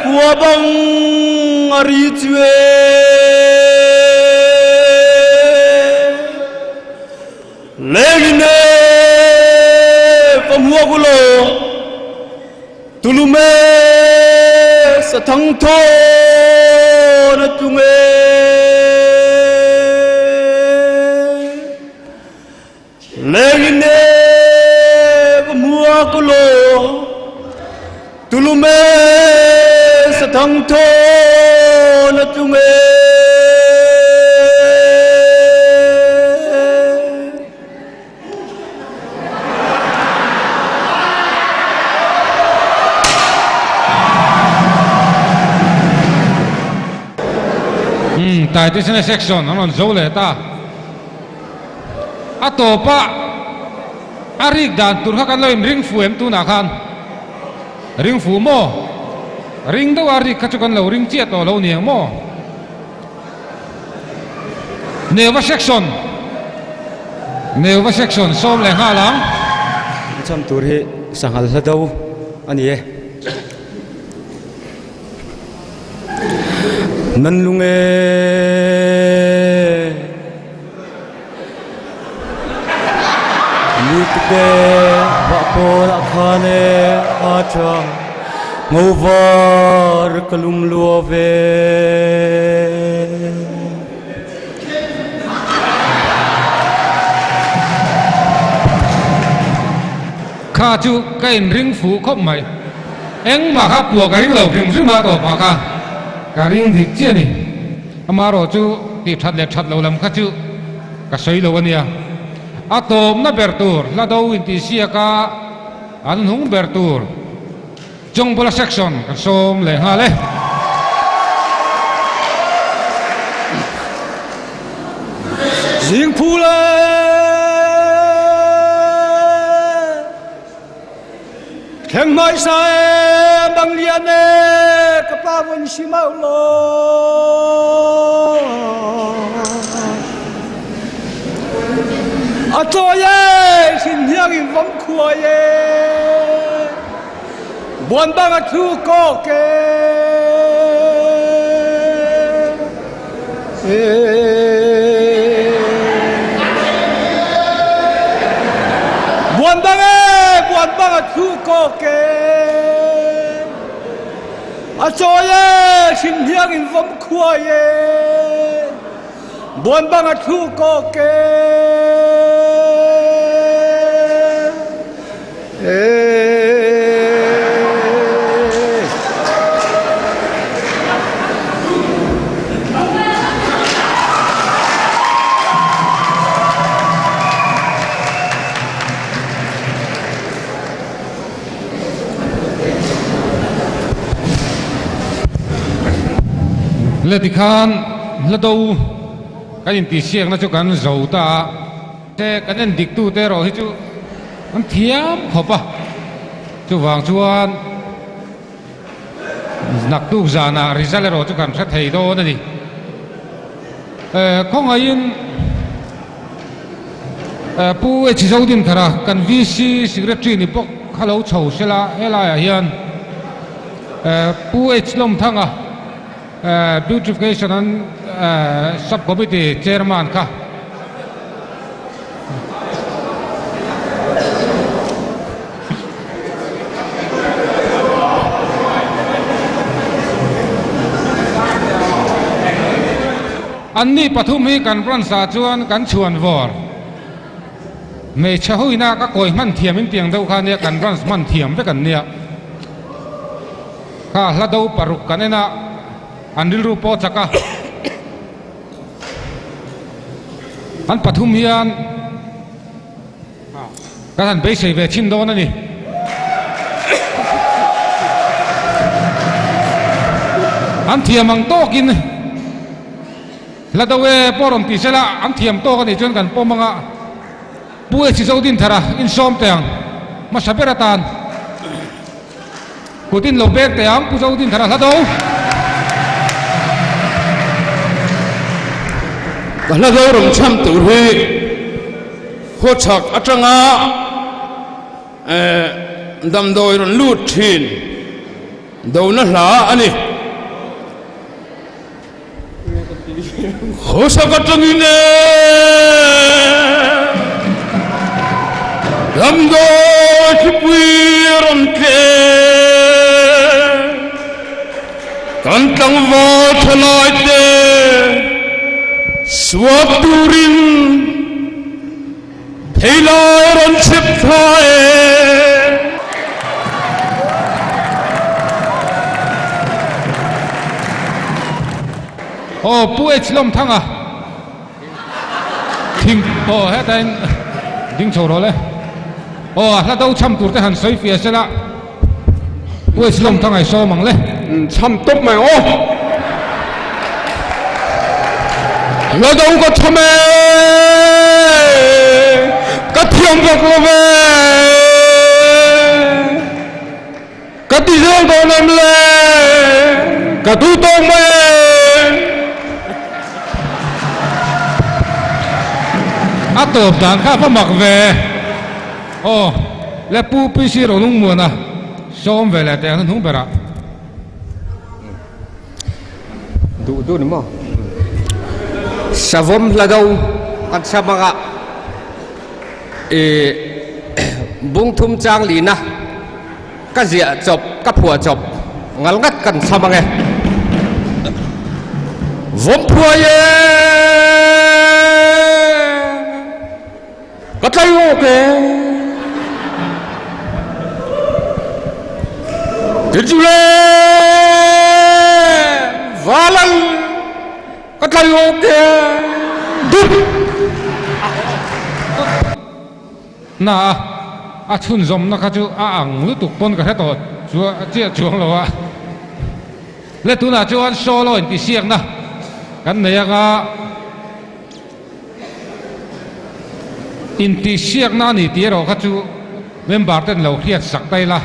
kuabang aritwe legine pamuagulo tulume satangtho na tunge legine pamuagulo tulume satangtho na tunge tai te chen section anon zole ta atopa arik dan tur kha kan lo ring fuem tu na khan ring fu mo ring do ari khachu kan lo ring che to lo niang mo neva section som le nga lang cham tur hi sangal la do ani e nan lunge Nikbe Vapor Akhane Acha ngovar kalum lua ve kha chu cái ring phủ khóc mày em mà khắp của cái ring lầu phim xứ mà tổ mà kha cái ring thịt chia này mà rồi chu thì thật lâu lắm khá chu cái sấy lâu anh à atom na bertur la do inti sia ka an hung bertur jong bola section kan som le ha le riêng phu le khen mai sai bằng liên nè các ba vun si mau lo cho ye xin hiang in vong khua ye buồn bang thu có ke buồn bang thu có ke cho ye xin hiang in vong khua ye buồn bang thu có ke le ti khan la do cái in ti siang na chu kan zo ta te kan en dik tu te ro hi chu an thiam khopa chu wang chuan nak tu zana result ro chu kan thla thei do na ni khong ain pu e chi zo din thara kan vc secretary ni pok khalo chho sela ela ya hian pu e chlom thanga beautification and subcommittee chairman ka anni pathum hi kan pran sa chuan kan chuan vor me chahuina ka koi man thiam in tiang deuh kha ne kan pran man thiam ve kan nia kha hla do paruk kanena andil ru po chaka an pathum hian kan han be sei ve chin do na ni an thiam ang tokin la do we porom ti sela an thiam to kan ni chon kan pomanga puwe chi zo din thara in som teng ma saberatan kutin lo bek te ang pu zo din thara la do la do rom cham tu hi ho chak atanga dam doi ron lut thin do na hla ani ho sa ka tangine dam do chi pui rom ke kan tang vo thlai te swap turin theilai ron chip thae o puwe chlom thanga thing o hetain ding choro le o hla do cham tur te han soi fia sela puwe chlom thanga so mang le cham top mai o la do ko thame ka thiam va ko ve ka ti zeng do nam le ka tu tong mai atop dan kha fa mak ve o le pu pi si ro lung mo na som ve le te han hung bera du ni mo savom la do an samanga bung thum chang li na ka zia chop ka phua chop ngal ngat kan samange vom phuaye katlayo ke Tijule Valal Katlayo ke Dup na a chun zom na kha chu a ang lu tuk pon ka he to chu chia chuang lo wa le tu na chuan solo in ti siak na kan ne nga in ti siak na ni ti ro kha chu member ten lo hiat sak tai la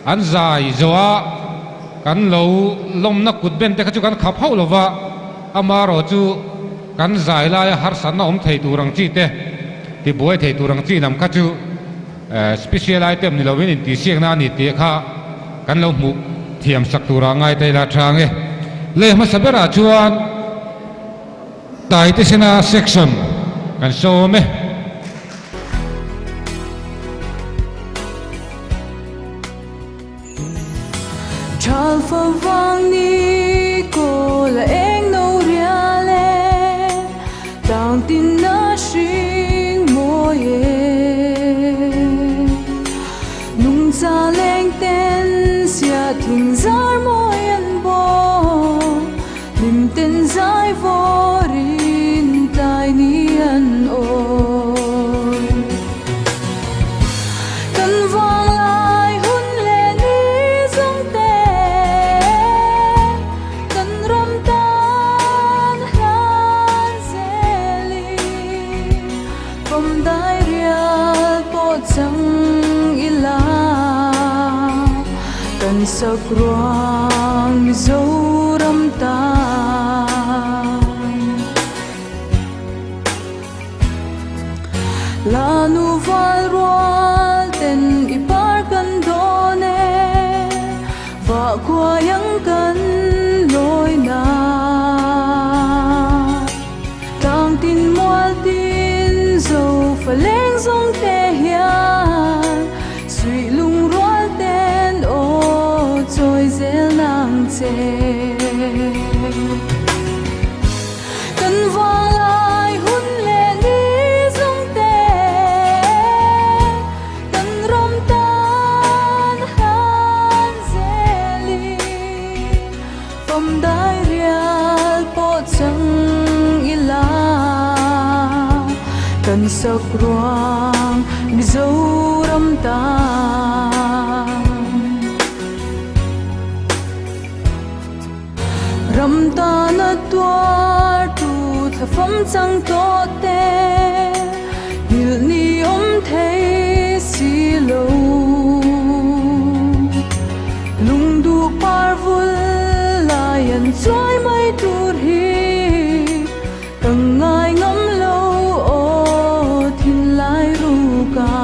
an zai zoa kan lo lom na kut ben te kha chu kan khap hau lo wa ama ro chu kan zai la ya har san na om thei tu rang chi te ti boy thei tu rang chi nam kha chu special item ni lo win in ti siak na ni te kha kan lo mu thiam sak tu ra ngai te la thang e le ma sabera chuan tai te sena section kan so me Chal fa vang ni ko la eng no riale tang tin na shing mo ye nung za leng ten sia thing zar mo yan bo lim ten zai vo rin tai ni an oi kan vang lai hun le ni zong te kan ram tan han zeli vom dai rial po chang ila kan sak ruang mi zo ram tan la nu val rual ten ipar kan done va qua yang kan loi na tang tin mual tin zo fa leng zong te hian sui lung rual ten o choi zel nang che kan vang lai hun le ni zong te kan ram tan han zeli vom dai rial po chang ila kan sak ruang mi zo ram tan ram tan a tuar tu tha pham chang to te hil ni om thei si lo lung du par vul la yan choi mai tur hi kang ngai ngam lo o thin lai ru ka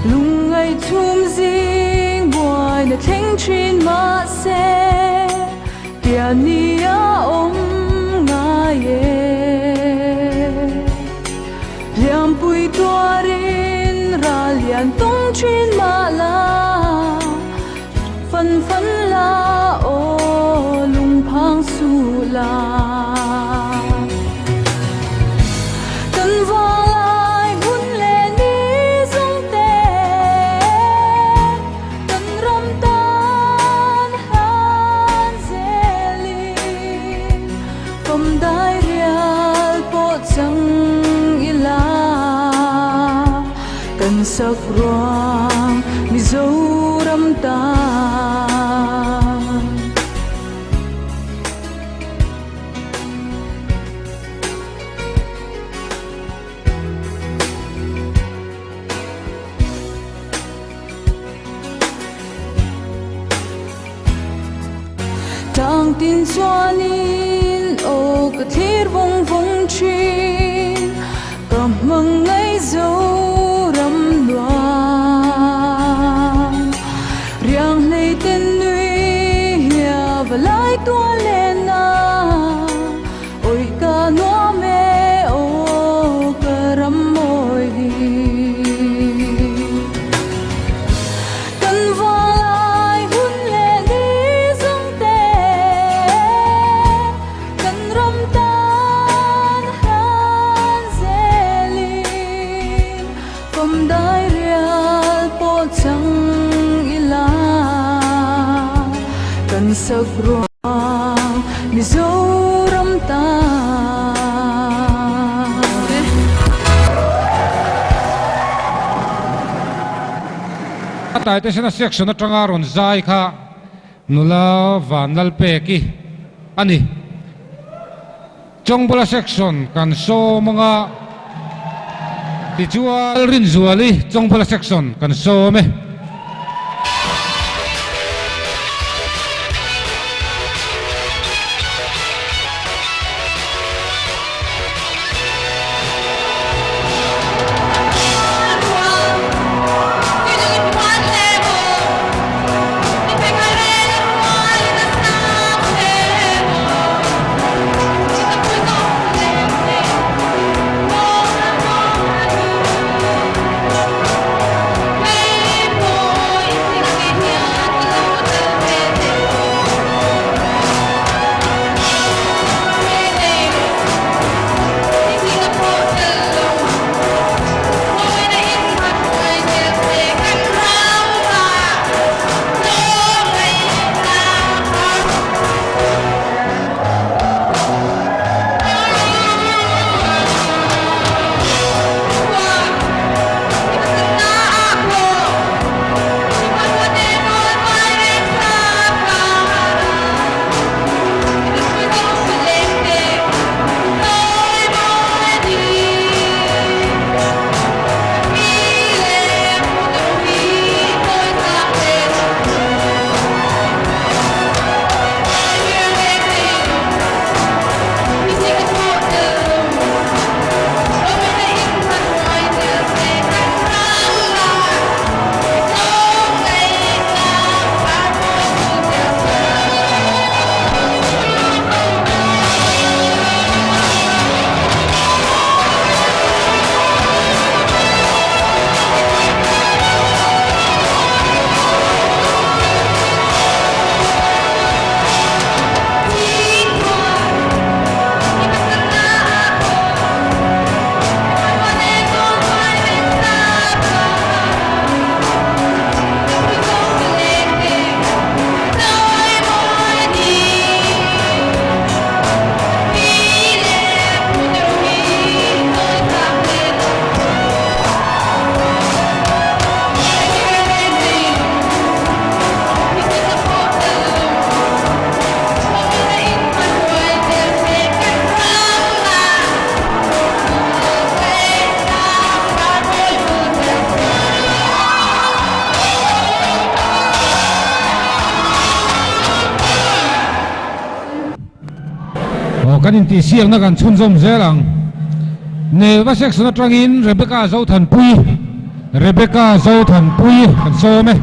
lung ngai thum jing boy na theng thin ma se tia ni a om nga ye liam pui tuarin ra lian tong thin ma la phân phân la o lung phang su la kan vang lai hun le ni zong te kan ram tan han zeli vom dai rial po chang ila kan sak ruang mi zo ram tan tang tin chuanin o ka thlir vong vong thin ka mang ngai zo ram loan riang nei ten nui hia valai tua le na oi ka no me o ka ram moi kan vang đai real po chẳng ila cần sắc ruang mi dấu ram ta tại thế này section nó trăng aron zai kha nula van lal pe ki ani trong bola section kan so mga ti chual rin zuali trong bola section kan so me kan in ti siang na kan chun zom zelang ne va section atangin Rebecca zo than pui kan so me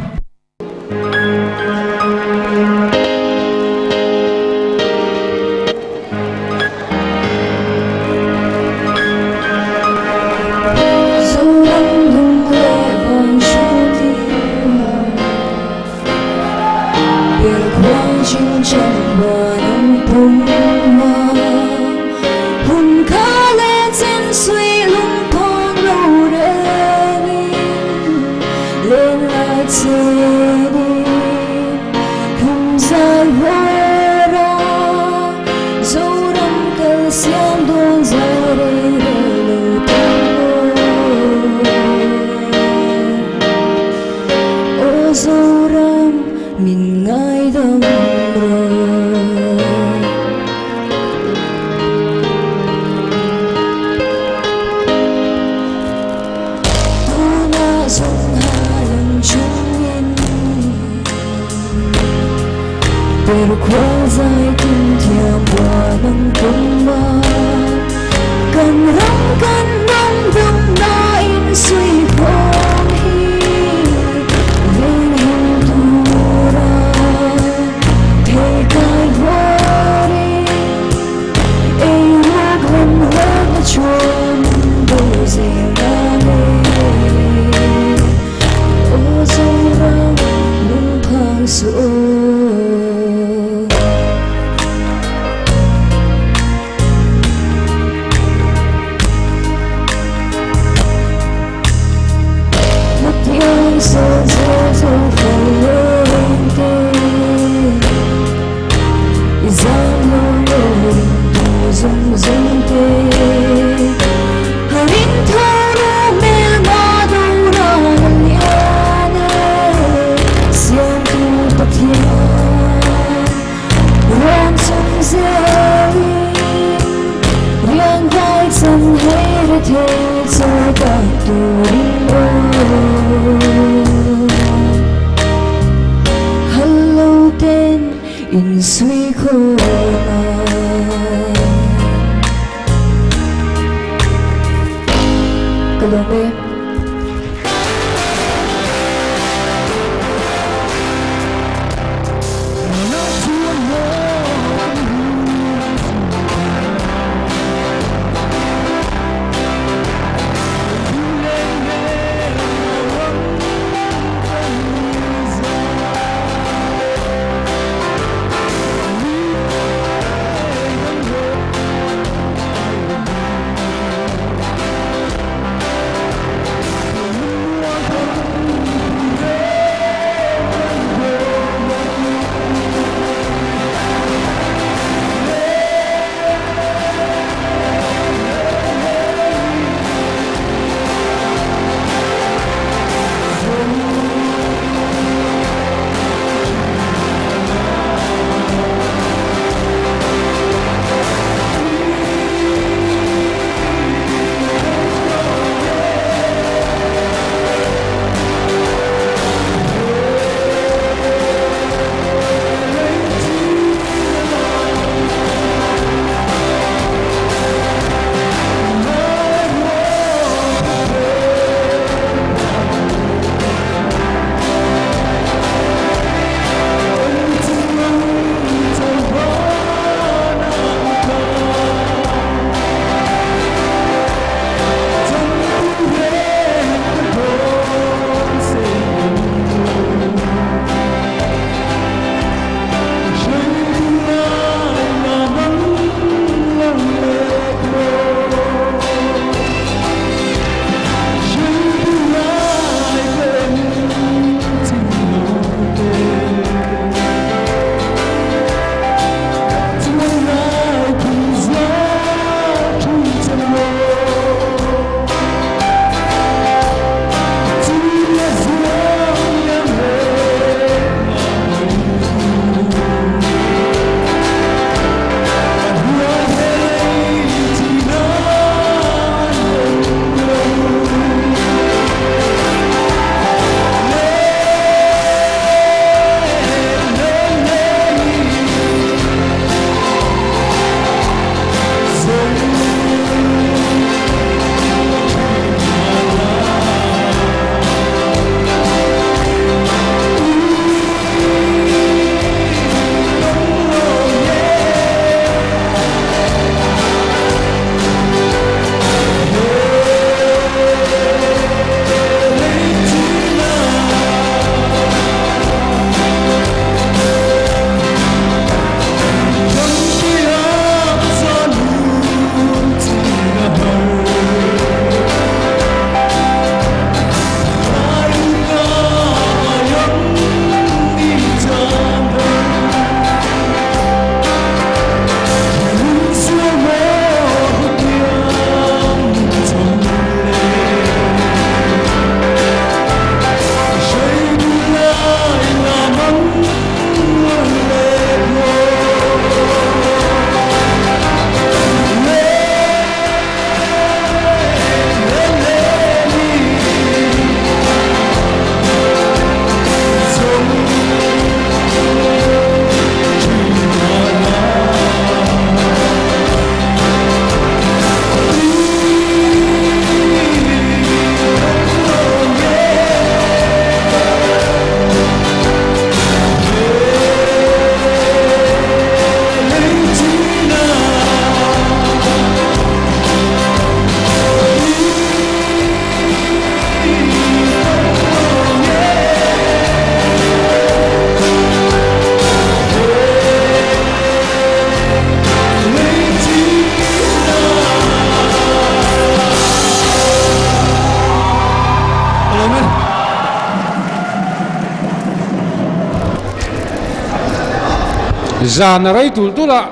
giàn ở đây tụi là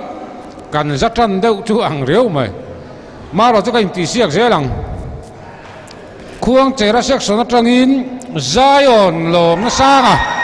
cần rất trăn đâu chú ăn rượu mày mà rồi cho cái tí xiếc dễ lằng khuang chế ra xiếc nó trăng in Zion lồm nó sang à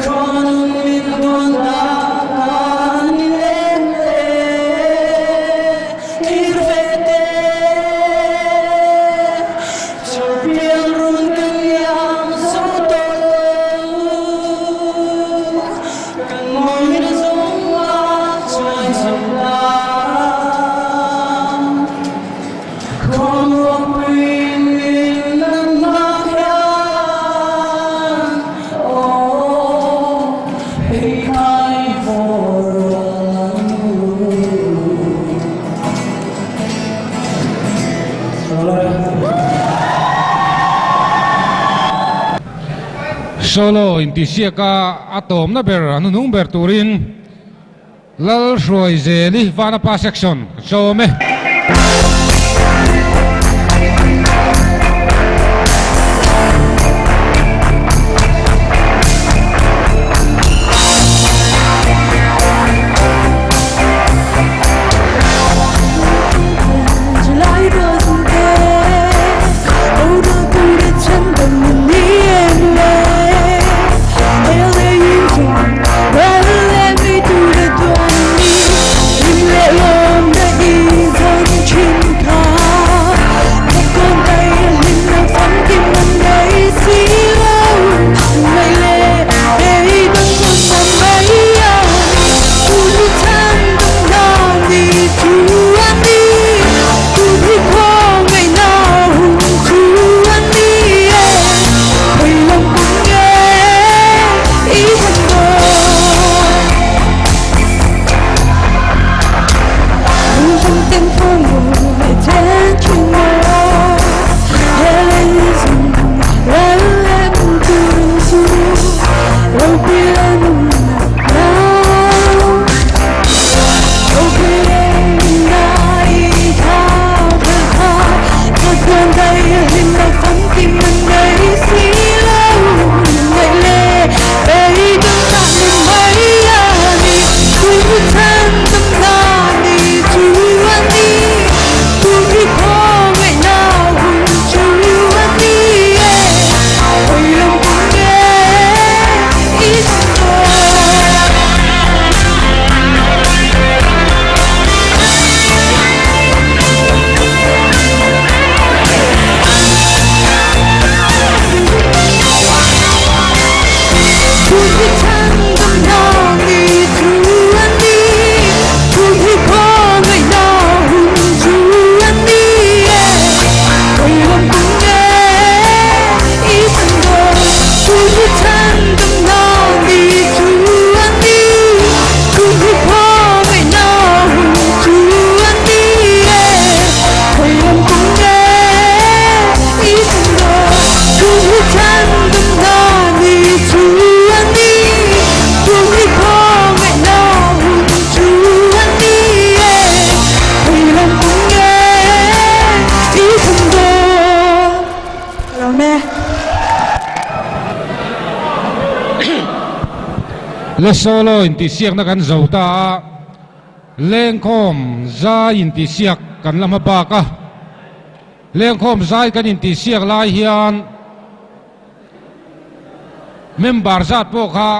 Con solo in ti sia ka atom na ber anu nung ber turin lal roi zeli vana pa section so me le solo in ti siak na kan zauta leng khom za in ti siak kan lama ba ka leng khom zai kan in ti siak lai hian member zat po kha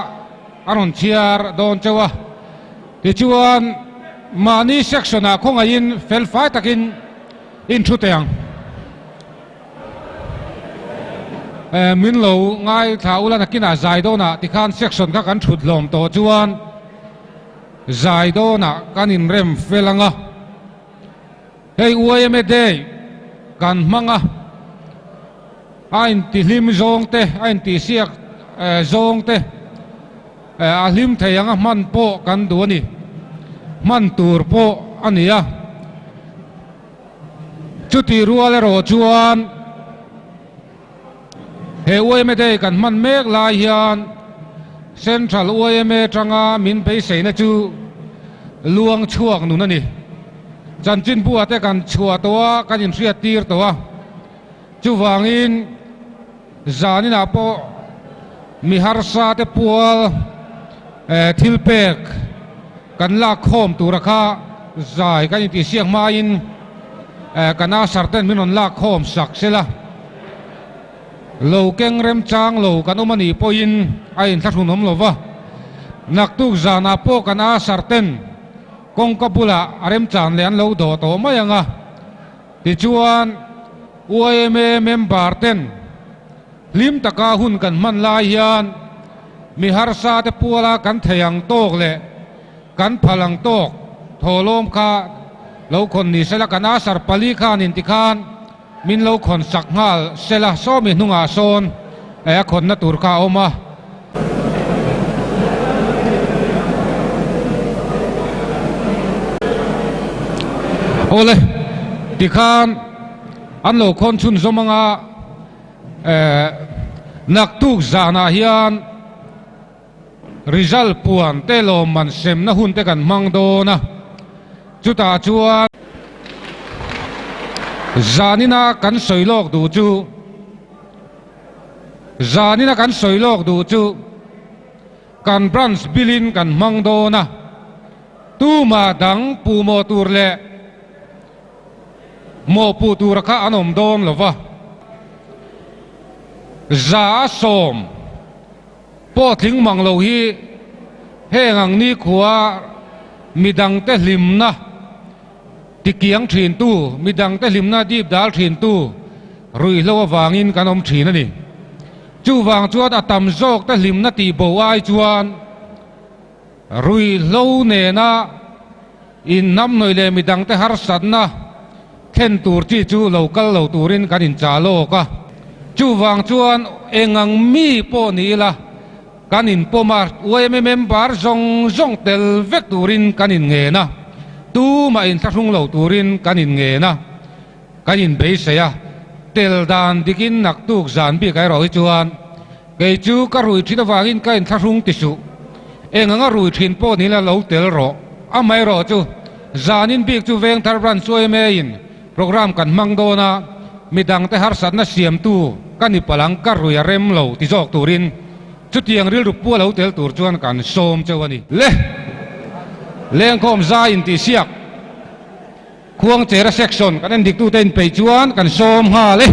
aron chiar don chewa ti chuan mani section a khonga in fel fai takin in thuteng min lo ngai thau la nakina zai do na ti khan section ka kan thut lom to chuan zai do na kan in rem felanga hei uame day kan manga ain ti lim zong te ain ti siak zong te a lim theyanga man po kan du ni man tur po ania chuti ruale ro chuan he uame day kan man mek lai hian central uame tanga min pe seina chu luang chuak nu na ni chan chin bu ate kan chua towa kan in ria tir towa chu wangin zani na po mi har sa te pual thilpek kan la khom tura kha zai kan in ti siang ma in kana sarten minon la khom sak sela lo keng rem chang lo kan umani po in ain thlathun lo wa nak tu zana po kana sarten kong kapula arem chan lean lo do to mayanga ti chuan uame member ten lim taka hun kan man lai hian mi har sa te puala kan theyang tok le kan phalang tok tholom kha lo khon ni sela kana sar pali khan in ti khan min lo khon sak ngal sela so mi hnunga son khon na tur kha oma ole ti khan an lo khon chun zomanga nak tuk zana hian result puan te lom man sem na hun te kan mang do na chuta chuan zanina kan soilok du chu zanina kan soilok du chu kan branch bilin kan mang do na tu ma dang pu mo tur le mo pu tur kha anom don lova za som po thing mang lo hi hengang ni khuwa midang te hlim na ti kiang thin tu midang te hlim na dip dal thin tu rui lo wangin kanom thin ani chu wang chuat atam jok te hlim na ti bo ai chuan rui lo ne na in nam noi le midang te har sat na khen tur chi chu local lo turin kan in cha lo ka chu wang chuan engang mi po ni la kanin pomar uem member zong tel vek turin kanin nge na tu ma in thung lo turin kanin nge na kanin be seya tel dan dikin nak tuk zan bi kai roi chuan ke chu ka rui thina wangin kain thung ti su engang rui thin po ni la lo tel ro amai ro chu zanin bik chu veng thar bran choi me in program kan mang do na midang te har sat na siam tu kani palang ka rui rem lo ti jok turin chút tiếng ril rup pu lo tel tur chuan kan som chawani le leng khom za in ti siak khuang chera section kan dik tu ten pe chuan kan som ha le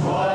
One.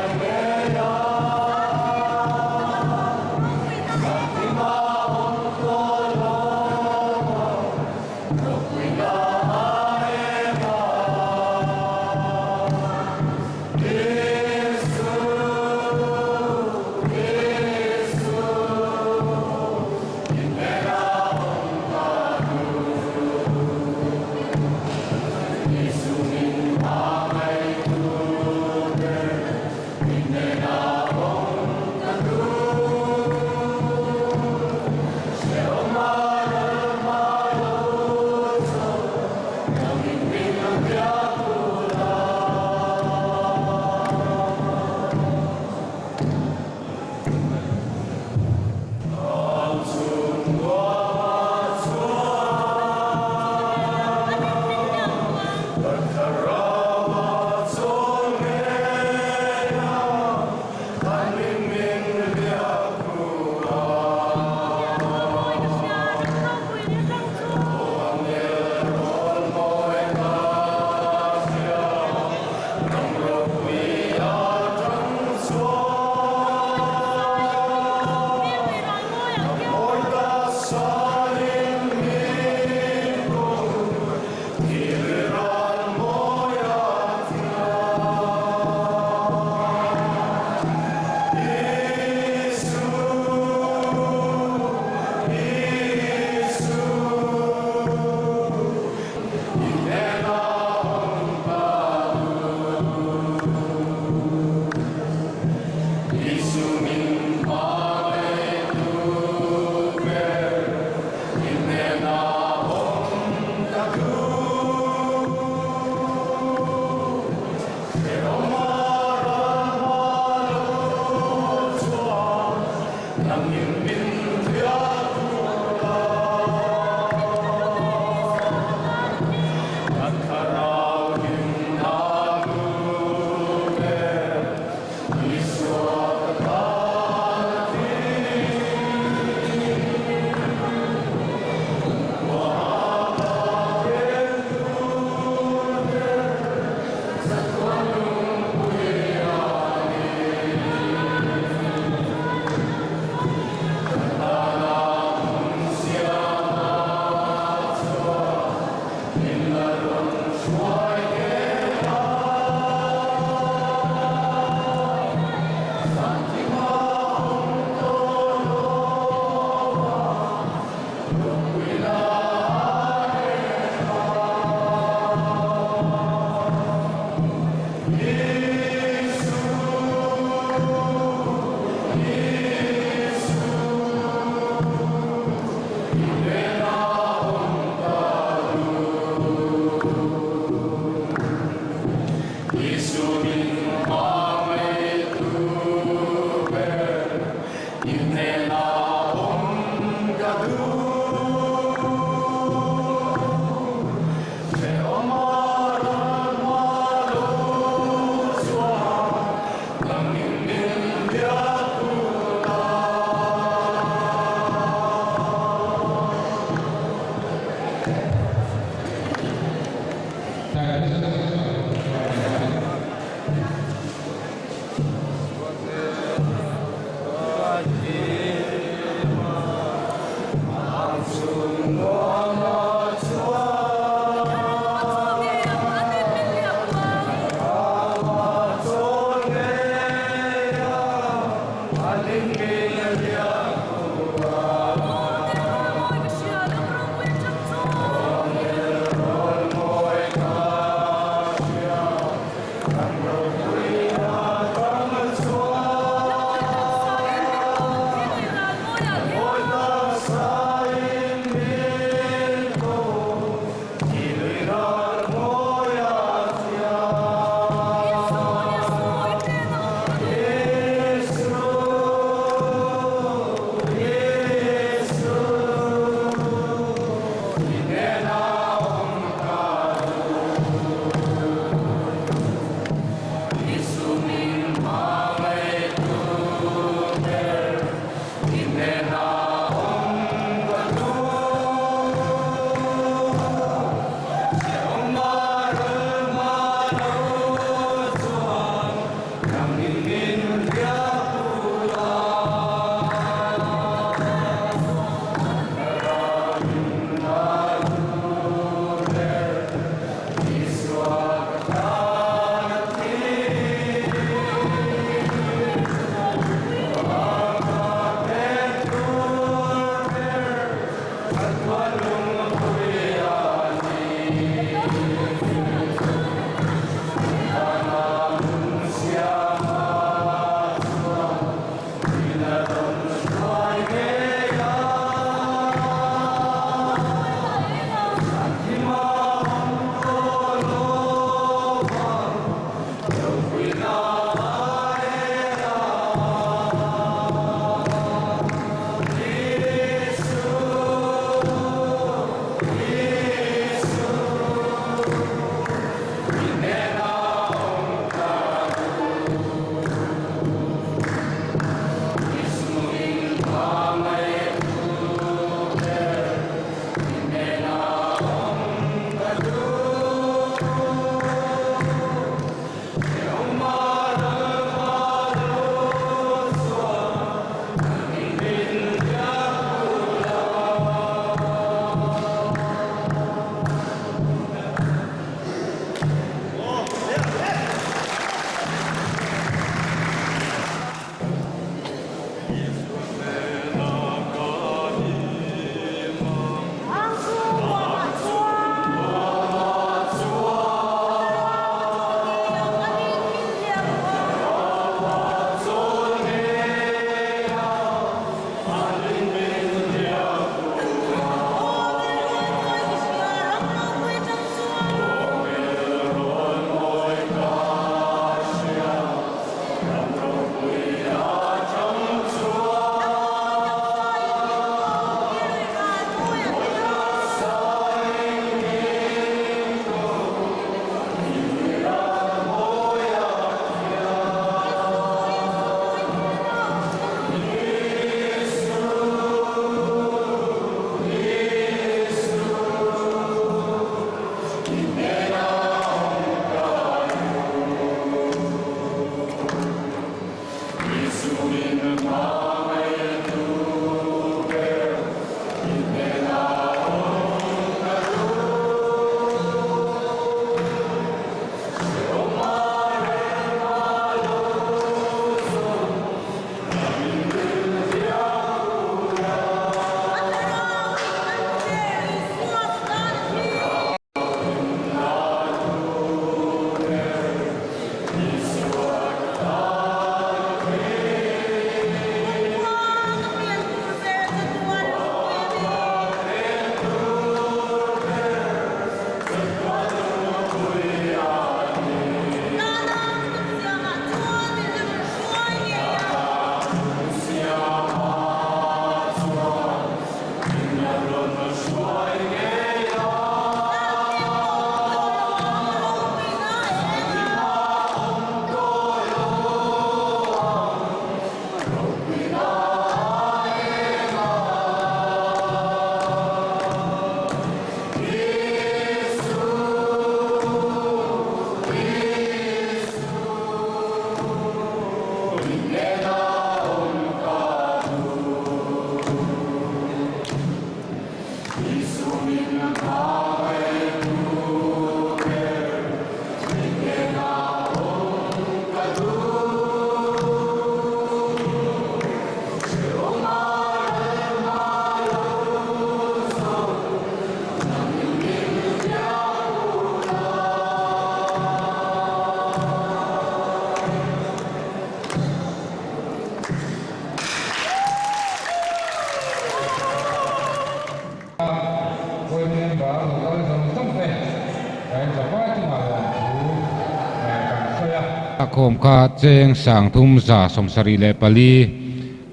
โคมคาเจงสังทุมจ่าสมสรีเลปลี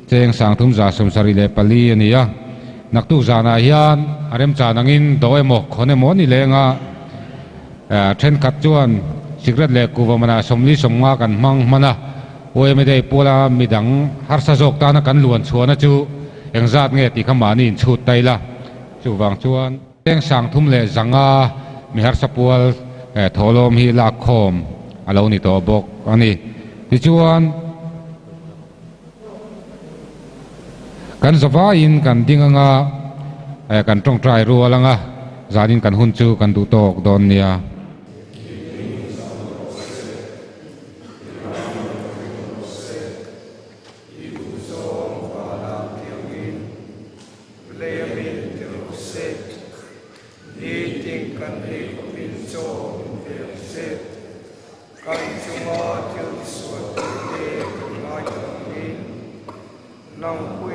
เจงสังทุมจ่าสมสรีเลปลีนี่ยนักตุจานาฮิอันอารมจานังอินโดยหมกคนในหมอนี่เลงเทรนกัดจวนสิกเรตเลกูวามาสมลิสมงากันมังมันโอ้ยไม่ได้ปูลามีดังฮาร์สจกตานักันล้วนชวนจูเอ็งจัดเงติขมานี่ชุดไตละจูวังชวนเจงสังทุมเลจังมีฮาร์สปัวทอลมฮีลาคมอาลานี่ตัวบกอันนี้ที่ชวนกันสบายอินกันดิ้งกันตรงใจรัวลังจาดินกันหุ่นจูกันดูโตกโดนเนี่ยNang